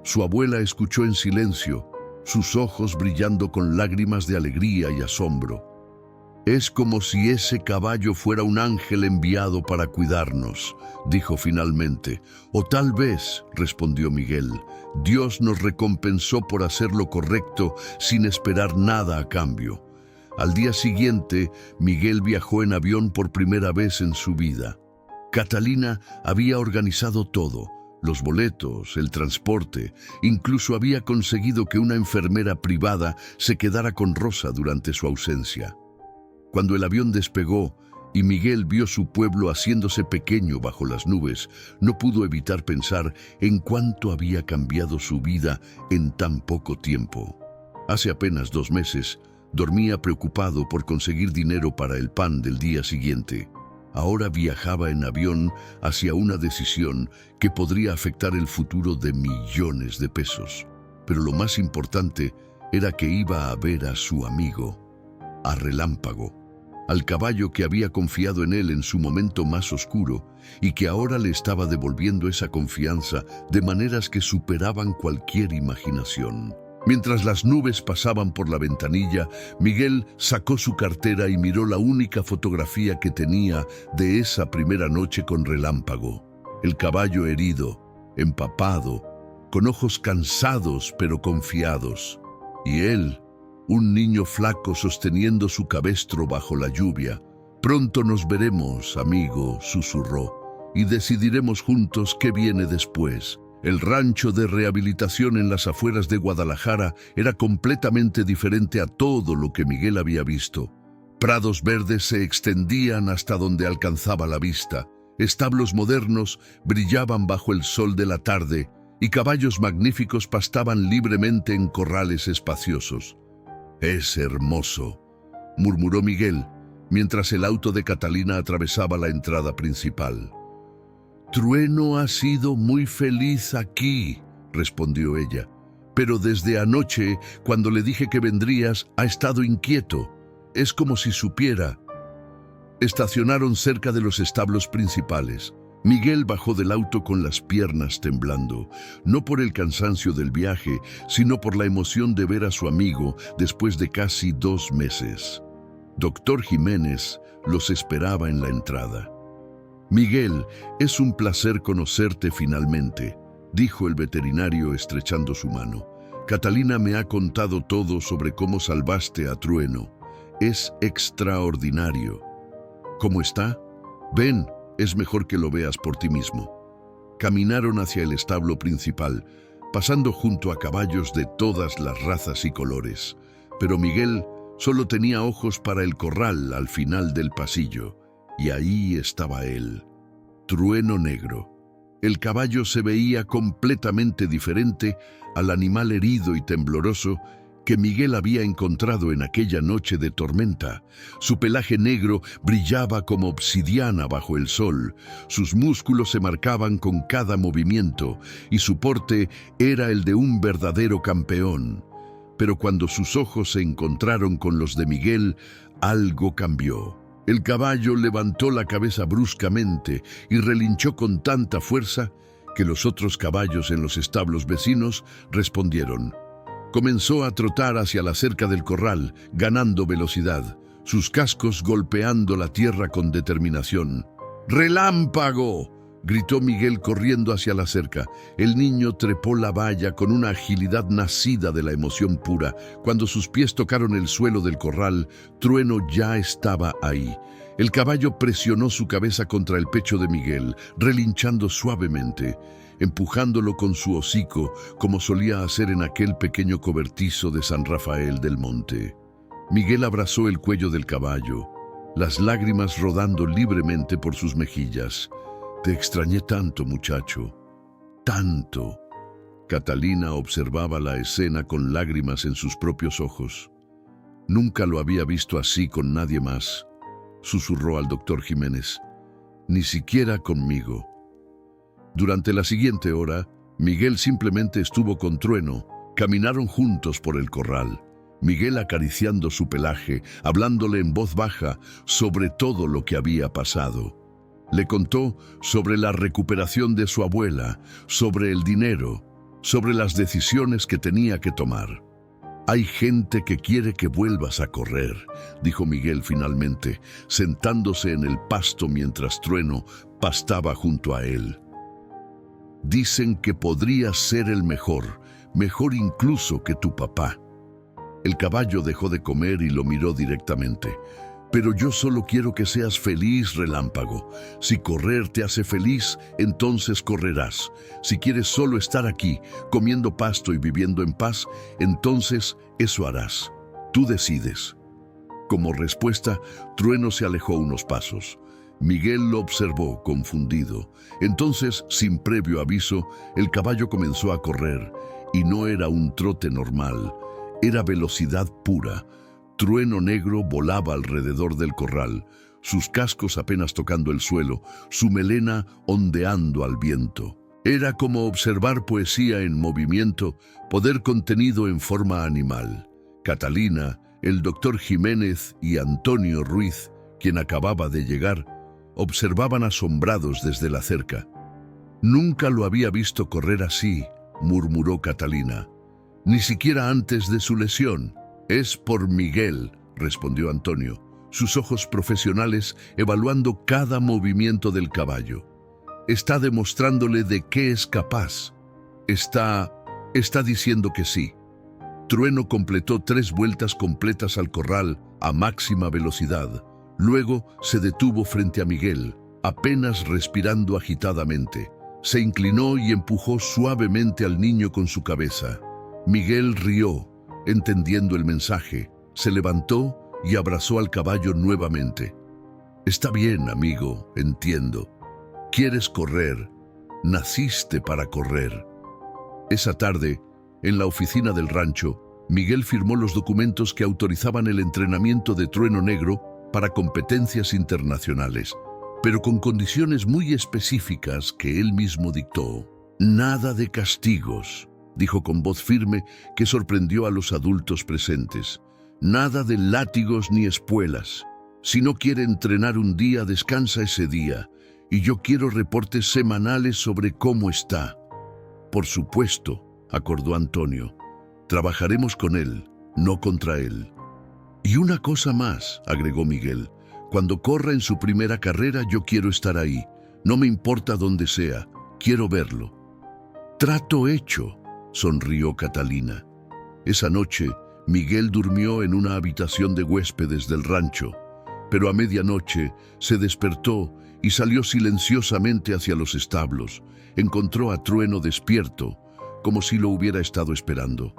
Su abuela escuchó en silencio, sus ojos brillando con lágrimas de alegría y asombro. «Es como si ese caballo fuera un ángel enviado para cuidarnos», dijo finalmente. «O tal vez», respondió Miguel, «Dios nos recompensó por hacer lo correcto sin esperar nada a cambio». Al día siguiente, Miguel viajó en avión por primera vez en su vida. Catalina había organizado todo, los boletos, el transporte, incluso había conseguido que una enfermera privada se quedara con Rosa durante su ausencia. Cuando el avión despegó y Miguel vio su pueblo haciéndose pequeño bajo las nubes, no pudo evitar pensar en cuánto había cambiado su vida en tan poco tiempo. Hace apenas 2 meses, dormía preocupado por conseguir dinero para el pan del día siguiente. Ahora viajaba en avión hacia una decisión que podría afectar el futuro de millones de pesos. Pero lo más importante era que iba a ver a su amigo, a Relámpago, al caballo que había confiado en él en su momento más oscuro y que ahora le estaba devolviendo esa confianza de maneras que superaban cualquier imaginación. Mientras las nubes pasaban por la ventanilla, Miguel sacó su cartera y miró la única fotografía que tenía de esa primera noche con Relámpago. El caballo herido, empapado, con ojos cansados pero confiados. Y él, un niño flaco sosteniendo su cabestro bajo la lluvia. «Pronto nos veremos, amigo», susurró, «y decidiremos juntos qué viene después». El rancho de rehabilitación en las afueras de Guadalajara era completamente diferente a todo lo que Miguel había visto. Prados verdes se extendían hasta donde alcanzaba la vista. Establos modernos brillaban bajo el sol de la tarde y caballos magníficos pastaban libremente en corrales espaciosos. «Es hermoso», murmuró Miguel, mientras el auto de Catalina atravesaba la entrada principal. «Trueno ha sido muy feliz aquí», respondió ella, «pero desde anoche, cuando le dije que vendrías, ha estado inquieto. Es como si supiera». Estacionaron cerca de los establos principales. Miguel bajó del auto con las piernas temblando, no por el cansancio del viaje, sino por la emoción de ver a su amigo después de casi 2 meses. Doctor Jiménez los esperaba en la entrada. «Miguel, es un placer conocerte finalmente», dijo el veterinario estrechando su mano. «Catalina me ha contado todo sobre cómo salvaste a Trueno. Es extraordinario». «¿Cómo está? Ven, es mejor que lo veas por ti mismo». Caminaron hacia el establo principal, pasando junto a caballos de todas las razas y colores. Pero Miguel solo tenía ojos para el corral al final del pasillo. Y ahí estaba él, Trueno Negro. El caballo se veía completamente diferente al animal herido y tembloroso que Miguel había encontrado en aquella noche de tormenta. Su pelaje negro brillaba como obsidiana bajo el sol, sus músculos se marcaban con cada movimiento y su porte era el de un verdadero campeón. Pero cuando sus ojos se encontraron con los de Miguel, algo cambió. El caballo levantó la cabeza bruscamente y relinchó con tanta fuerza que los otros caballos en los establos vecinos respondieron. Comenzó a trotar hacia la cerca del corral, ganando velocidad, sus cascos golpeando la tierra con determinación. «¡Relámpago!», gritó Miguel corriendo hacia la cerca. El niño trepó la valla con una agilidad nacida de la emoción pura. Cuando sus pies tocaron el suelo del corral, Trueno ya estaba ahí. El caballo presionó su cabeza contra el pecho de Miguel, relinchando suavemente, empujándolo con su hocico, como solía hacer en aquel pequeño cobertizo de San Rafael del Monte. Miguel abrazó el cuello del caballo, las lágrimas rodando libremente por sus mejillas. «Te extrañé tanto, muchacho, tanto». Catalina observaba la escena con lágrimas en sus propios ojos. «Nunca lo había visto así con nadie más», susurró al doctor Jiménez. «Ni siquiera conmigo». Durante la siguiente hora, Miguel simplemente estuvo con Trueno, Caminaron juntos por el corral, Miguel acariciando su pelaje, hablándole en voz baja sobre todo lo que había pasado. Le contó sobre la recuperación de su abuela, sobre el dinero, sobre las decisiones que tenía que tomar. «Hay gente que quiere que vuelvas a correr», dijo Miguel finalmente, sentándose en el pasto mientras Trueno pastaba junto a él. «Dicen que podrías ser el mejor incluso que tu papá». El caballo dejó de comer y lo miró directamente. «Pero yo solo quiero que seas feliz, Relámpago. Si correr te hace feliz, entonces correrás. Si quieres solo estar aquí, comiendo pasto y viviendo en paz, entonces eso harás. Tú decides». Como respuesta, Trueno se alejó unos pasos. Miguel lo observó, confundido. Entonces, sin previo aviso, el caballo comenzó a correr, y no era un trote normal, era velocidad pura. Trueno Negro volaba alrededor del corral, sus cascos apenas tocando el suelo, su melena ondeando al viento. Era como observar poesía en movimiento, poder contenido en forma animal. Catalina, el doctor Jiménez y Antonio Ruiz, quien acababa de llegar, observaban asombrados desde la cerca. «Nunca lo había visto correr así», murmuró Catalina. «Ni siquiera antes de su lesión». «Es por Miguel», respondió Antonio, sus ojos profesionales evaluando cada movimiento del caballo. «Está demostrándole de qué es capaz. Está diciendo que sí». Trueno completó 3 vueltas completas al corral a máxima velocidad. Luego se detuvo frente a Miguel, apenas respirando agitadamente. Se inclinó y empujó suavemente al niño con su cabeza. Miguel rió, entendiendo el mensaje, se levantó y abrazó al caballo nuevamente. «Está bien, amigo, entiendo. Quieres correr. Naciste para correr». Esa tarde, en la oficina del rancho, Miguel firmó los documentos que autorizaban el entrenamiento de Trueno Negro para competencias internacionales, pero con condiciones muy específicas que él mismo dictó. «Nada de castigos», dijo con voz firme que sorprendió a los adultos presentes. «Nada de látigos ni espuelas. Si no quiere entrenar un día, descansa ese día. Y yo quiero reportes semanales sobre cómo está». «Por supuesto», acordó Antonio. «Trabajaremos con él, no contra él». «Y una cosa más», agregó Miguel. «Cuando corra en su primera carrera, yo quiero estar ahí. No me importa dónde sea, quiero verlo». «Trato hecho», sonrió Catalina. Esa noche, Miguel durmió en una habitación de huéspedes del rancho, pero a medianoche se despertó y salió silenciosamente hacia los establos. Encontró a Trueno despierto, como si lo hubiera estado esperando.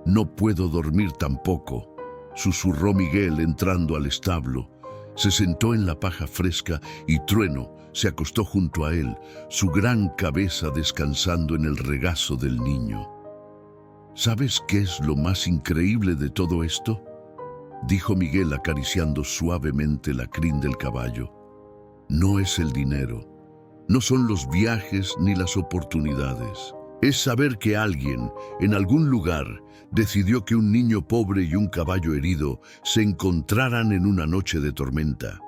«No puedo dormir tampoco», susurró Miguel entrando al establo. Se sentó en la paja fresca y Trueno se acostó junto a él, su gran cabeza descansando en el regazo del niño. «¿Sabes qué es lo más increíble de todo esto?», dijo Miguel acariciando suavemente la crin del caballo. «No es el dinero, no son los viajes ni las oportunidades. Es saber que alguien, en algún lugar, decidió que un niño pobre y un caballo herido se encontraran en una noche de tormenta,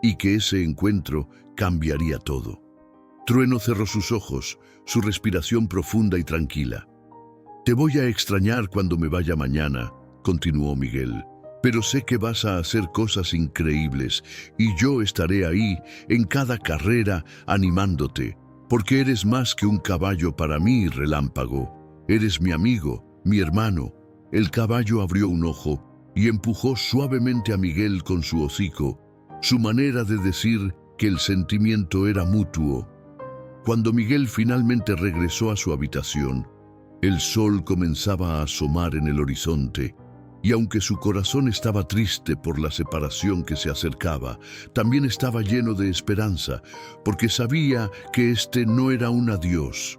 y que ese encuentro cambiaría todo». Trueno cerró sus ojos, su respiración profunda y tranquila. «Te voy a extrañar cuando me vaya mañana», continuó Miguel, «pero sé que vas a hacer cosas increíbles y yo estaré ahí en cada carrera animándote, porque eres más que un caballo para mí, Relámpago. Eres mi amigo, mi hermano». El caballo abrió un ojo y empujó suavemente a Miguel con su hocico, su manera de decir que el sentimiento era mutuo. Cuando Miguel finalmente regresó a su habitación, el sol comenzaba a asomar en el horizonte, y aunque su corazón estaba triste por la separación que se acercaba, también estaba lleno de esperanza, porque sabía que este no era un adiós,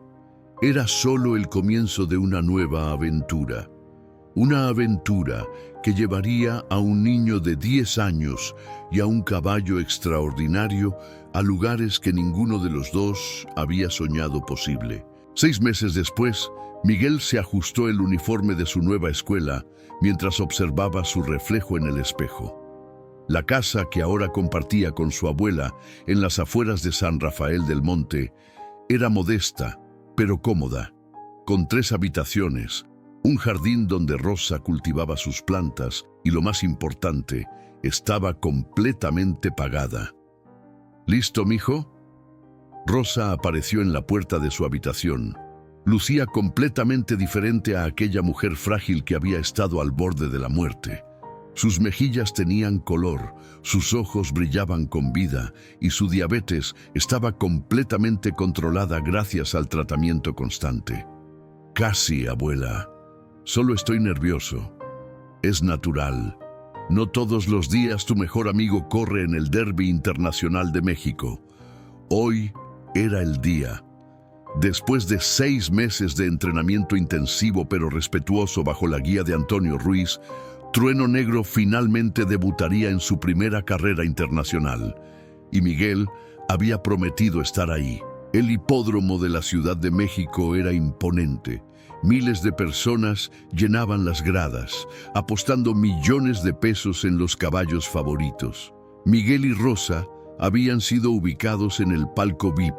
era solo el comienzo de una nueva aventura. Una aventura que llevaría a un niño de 10 años y a un caballo extraordinario a lugares que ninguno de los dos había soñado posible. 6 meses después, Miguel se ajustó el uniforme de su nueva escuela mientras observaba su reflejo en el espejo. La casa que ahora compartía con su abuela en las afueras de San Rafael del Monte era modesta, pero cómoda, con 3 habitaciones, un jardín donde Rosa cultivaba sus plantas y, lo más importante, estaba completamente pagada. ¿Listo, mijo? Rosa apareció en la puerta de su habitación. Lucía completamente diferente a aquella mujer frágil que había estado al borde de la muerte. Sus mejillas tenían color, sus ojos brillaban con vida y su diabetes estaba completamente controlada gracias al tratamiento constante. Casi, abuela. Solo estoy nervioso. Es natural. No todos los días tu mejor amigo corre en el Derby Internacional de México. Hoy era el día. Después de 6 meses de entrenamiento intensivo pero respetuoso bajo la guía de Antonio Ruiz, Trueno Negro finalmente debutaría en su primera carrera internacional. Y Miguel había prometido estar ahí. El hipódromo de la Ciudad de México era imponente. Miles de personas llenaban las gradas, apostando millones de pesos en los caballos favoritos. Miguel y Rosa habían sido ubicados en el palco VIP,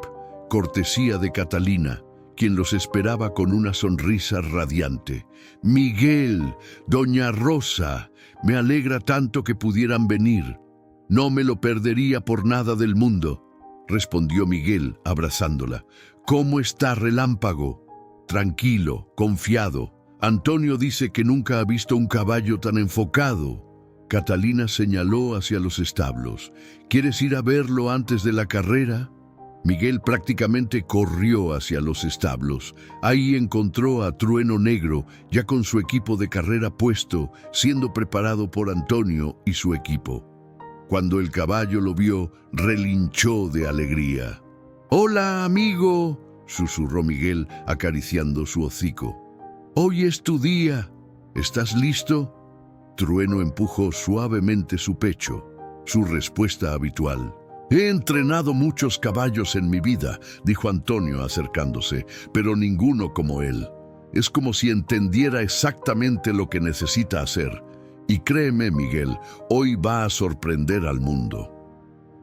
cortesía de Catalina, quien los esperaba con una sonrisa radiante. «Miguel, doña Rosa, me alegra tanto que pudieran venir. No me lo perdería por nada del mundo», respondió Miguel, abrazándola. «¿Cómo está Relámpago?» «Tranquilo, confiado. Antonio dice que nunca ha visto un caballo tan enfocado». Catalina señaló hacia los establos. «¿Quieres ir a verlo antes de la carrera?» Miguel prácticamente corrió hacia los establos. Ahí encontró a Trueno Negro, ya con su equipo de carrera puesto, siendo preparado por Antonio y su equipo. Cuando el caballo lo vio, relinchó de alegría. «Hola, amigo», susurró Miguel, acariciando su hocico. «Hoy es tu día. ¿Estás listo?» Trueno empujó suavemente su pecho, su respuesta habitual. «He entrenado muchos caballos en mi vida», dijo Antonio acercándose, «pero ninguno como él. Es como si entendiera exactamente lo que necesita hacer. Y créeme, Miguel, hoy va a sorprender al mundo».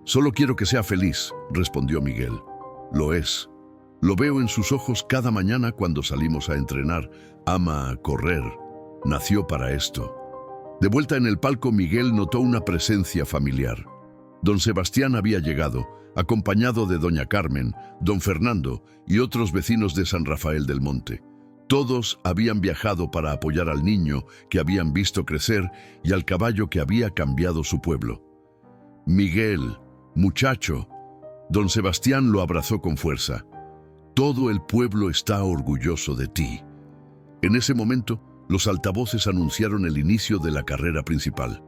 «Solo quiero que sea feliz», respondió Miguel. «Lo es. Lo veo en sus ojos cada mañana cuando salimos a entrenar. Ama correr. Nació para esto». De vuelta en el palco, Miguel notó una presencia familiar. Don Sebastián había llegado, acompañado de doña Carmen, don Fernando y otros vecinos de San Rafael del Monte. Todos habían viajado para apoyar al niño que habían visto crecer y al caballo que había cambiado su pueblo. «Miguel, muchacho», don Sebastián lo abrazó con fuerza. «Todo el pueblo está orgulloso de ti». En ese momento, los altavoces anunciaron el inicio de la carrera principal,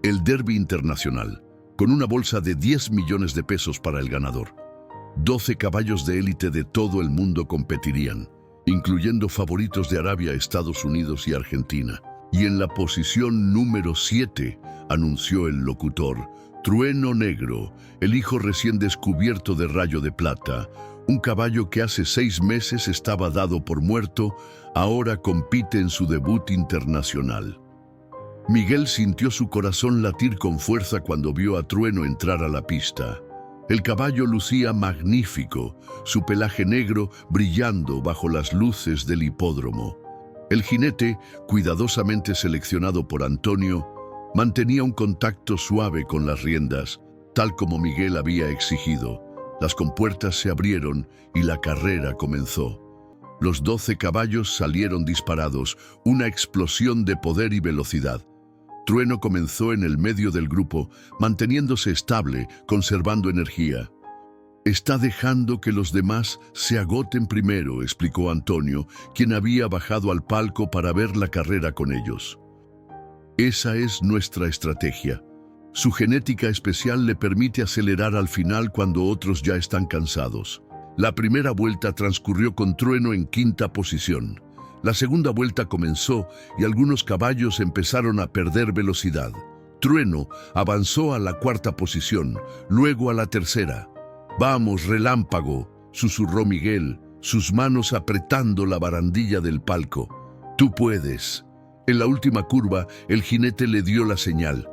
el Derby Internacional, con una bolsa de 10 millones de pesos para el ganador. 12 caballos de élite de todo el mundo competirían, incluyendo favoritos de Arabia, Estados Unidos y Argentina. Y en la posición número 7, anunció el locutor, Trueno Negro, el hijo recién descubierto de Rayo de Plata, un caballo que hace 6 meses estaba dado por muerto, ahora compite en su debut internacional. Miguel sintió su corazón latir con fuerza cuando vio a Trueno entrar a la pista. El caballo lucía magnífico, su pelaje negro brillando bajo las luces del hipódromo. El jinete, cuidadosamente seleccionado por Antonio, mantenía un contacto suave con las riendas, tal como Miguel había exigido. Las compuertas se abrieron y la carrera comenzó. Los 12 caballos salieron disparados, una explosión de poder y velocidad. Trueno comenzó en el medio del grupo, manteniéndose estable, conservando energía. «Está dejando que los demás se agoten primero», explicó Antonio, quien había bajado al palco para ver la carrera con ellos. «Esa es nuestra estrategia. Su genética especial le permite acelerar al final cuando otros ya están cansados». La primera vuelta transcurrió con Trueno en 5ª posición. La segunda vuelta comenzó y algunos caballos empezaron a perder velocidad. Trueno avanzó a la 4ª posición, luego a la 3ª. «Vamos, Relámpago», susurró Miguel, sus manos apretando la barandilla del palco. «Tú puedes». En la última curva, el jinete le dio la señal.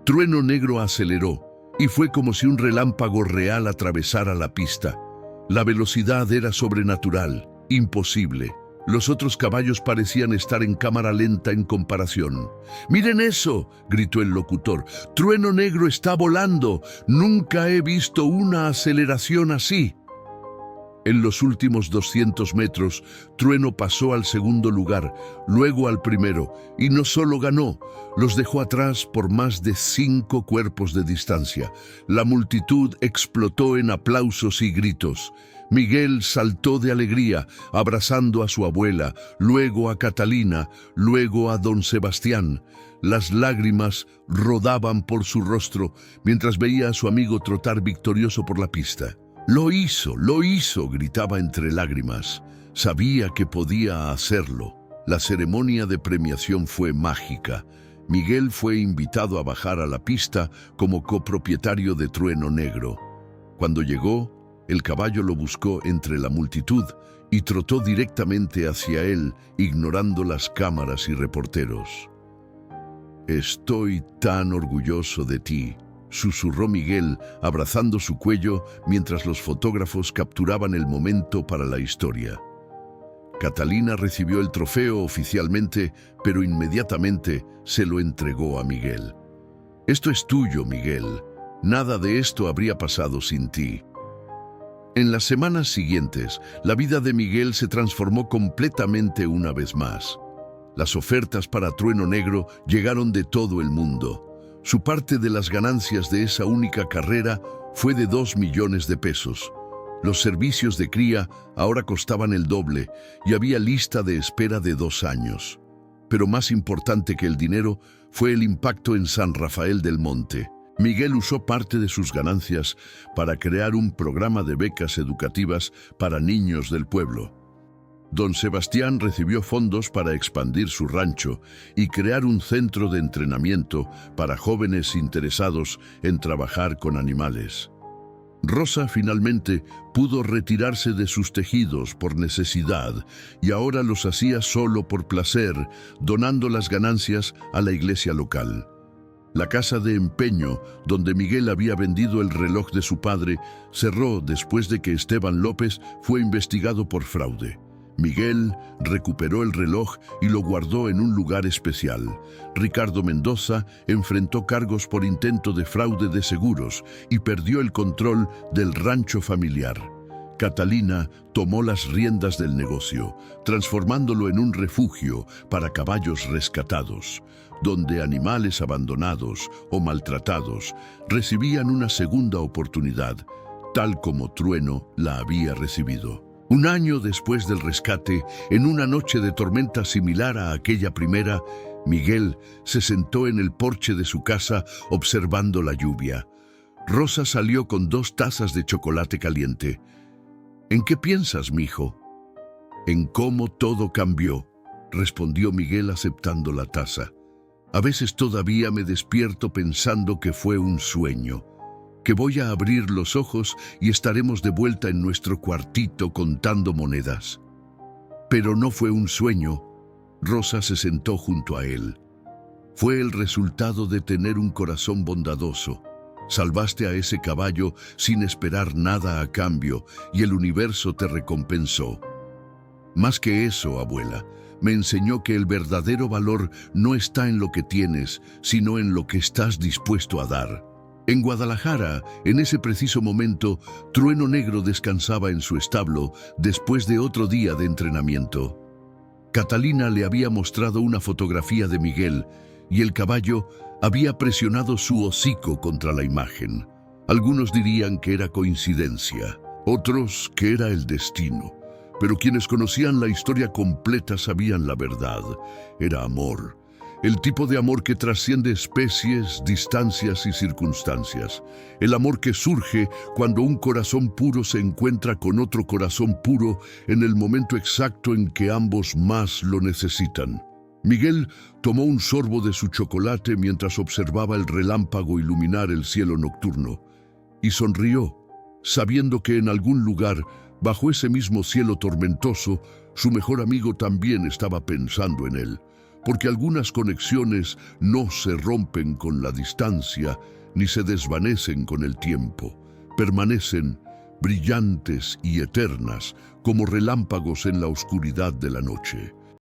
Trueno Negro aceleró, y fue como si un relámpago real atravesara la pista. La velocidad era sobrenatural, imposible. Los otros caballos parecían estar en cámara lenta en comparación. «¡Miren eso!», gritó el locutor. «Trueno Negro está volando. Nunca he visto una aceleración así». En los últimos 200 metros, Trueno pasó al segundo lugar, luego al primero, y no solo ganó, los dejó atrás por más de 5 cuerpos de distancia. La multitud explotó en aplausos y gritos. Miguel saltó de alegría, abrazando a su abuela, luego a Catalina, luego a don Sebastián. Las lágrimas rodaban por su rostro mientras veía a su amigo trotar victorioso por la pista. Lo hizo, gritaba entre lágrimas. Sabía que podía hacerlo. La ceremonia de premiación fue mágica. Miguel fue invitado a bajar a la pista como copropietario de Trueno Negro. Cuando llegó, el caballo lo buscó entre la multitud y trotó directamente hacia él, ignorando las cámaras y reporteros. «Estoy tan orgulloso de ti», susurró Miguel, abrazando su cuello mientras los fotógrafos capturaban el momento para la historia. Catalina recibió el trofeo oficialmente, pero inmediatamente se lo entregó a Miguel. «Esto es tuyo, Miguel. Nada de esto habría pasado sin ti». En las semanas siguientes, la vida de Miguel se transformó completamente una vez más. Las ofertas para Trueno Negro llegaron de todo el mundo. Su parte de las ganancias de esa única carrera fue de 2 millones de pesos. Los servicios de cría ahora costaban el doble y había lista de espera de 2 años. Pero más importante que el dinero fue el impacto en San Rafael del Monte. Miguel usó parte de sus ganancias para crear un programa de becas educativas para niños del pueblo. Don Sebastián recibió fondos para expandir su rancho y crear un centro de entrenamiento para jóvenes interesados en trabajar con animales. Rosa finalmente pudo retirarse de sus tejidos por necesidad y ahora los hacía solo por placer, donando las ganancias a la iglesia local. La casa de empeño, donde Miguel había vendido el reloj de su padre, cerró después de que Esteban López fue investigado por fraude. Miguel recuperó el reloj y lo guardó en un lugar especial. Ricardo Mendoza enfrentó cargos por intento de fraude de seguros y perdió el control del rancho familiar. Catalina tomó las riendas del negocio, transformándolo en un refugio para caballos rescatados, donde animales abandonados o maltratados recibían una segunda oportunidad, tal como Trueno la había recibido. Un año después del rescate, en una noche de tormenta similar a aquella primera, Miguel se sentó en el porche de su casa observando la lluvia. Rosa salió con 2 tazas de chocolate caliente. «¿En qué piensas, mijo?» «En cómo todo cambió», respondió Miguel aceptando la taza. «A veces todavía me despierto pensando que fue un sueño, que voy a abrir los ojos y estaremos de vuelta en nuestro cuartito contando monedas». Pero no fue un sueño. Rosa se sentó junto a él. «Fue el resultado de tener un corazón bondadoso. Salvaste a ese caballo sin esperar nada a cambio y el universo te recompensó. Más que eso, abuela, me enseñó que el verdadero valor no está en lo que tienes, sino en lo que estás dispuesto a dar». En Guadalajara, en ese preciso momento, Trueno Negro descansaba en su establo después de otro día de entrenamiento. Catalina le había mostrado una fotografía de Miguel y el caballo había presionado su hocico contra la imagen. Algunos dirían que era coincidencia, otros que era el destino, pero quienes conocían la historia completa sabían la verdad. Era amor. El tipo de amor que trasciende especies, distancias y circunstancias. El amor que surge cuando un corazón puro se encuentra con otro corazón puro en el momento exacto en que ambos más lo necesitan. Miguel tomó un sorbo de su chocolate mientras observaba el relámpago iluminar el cielo nocturno y sonrió, sabiendo que en algún lugar Bajo ese mismo cielo tormentoso, su mejor amigo también estaba pensando en él, porque algunas conexiones no se rompen con la distancia ni se desvanecen con el tiempo, permanecen brillantes y eternas como relámpagos en la oscuridad de la noche.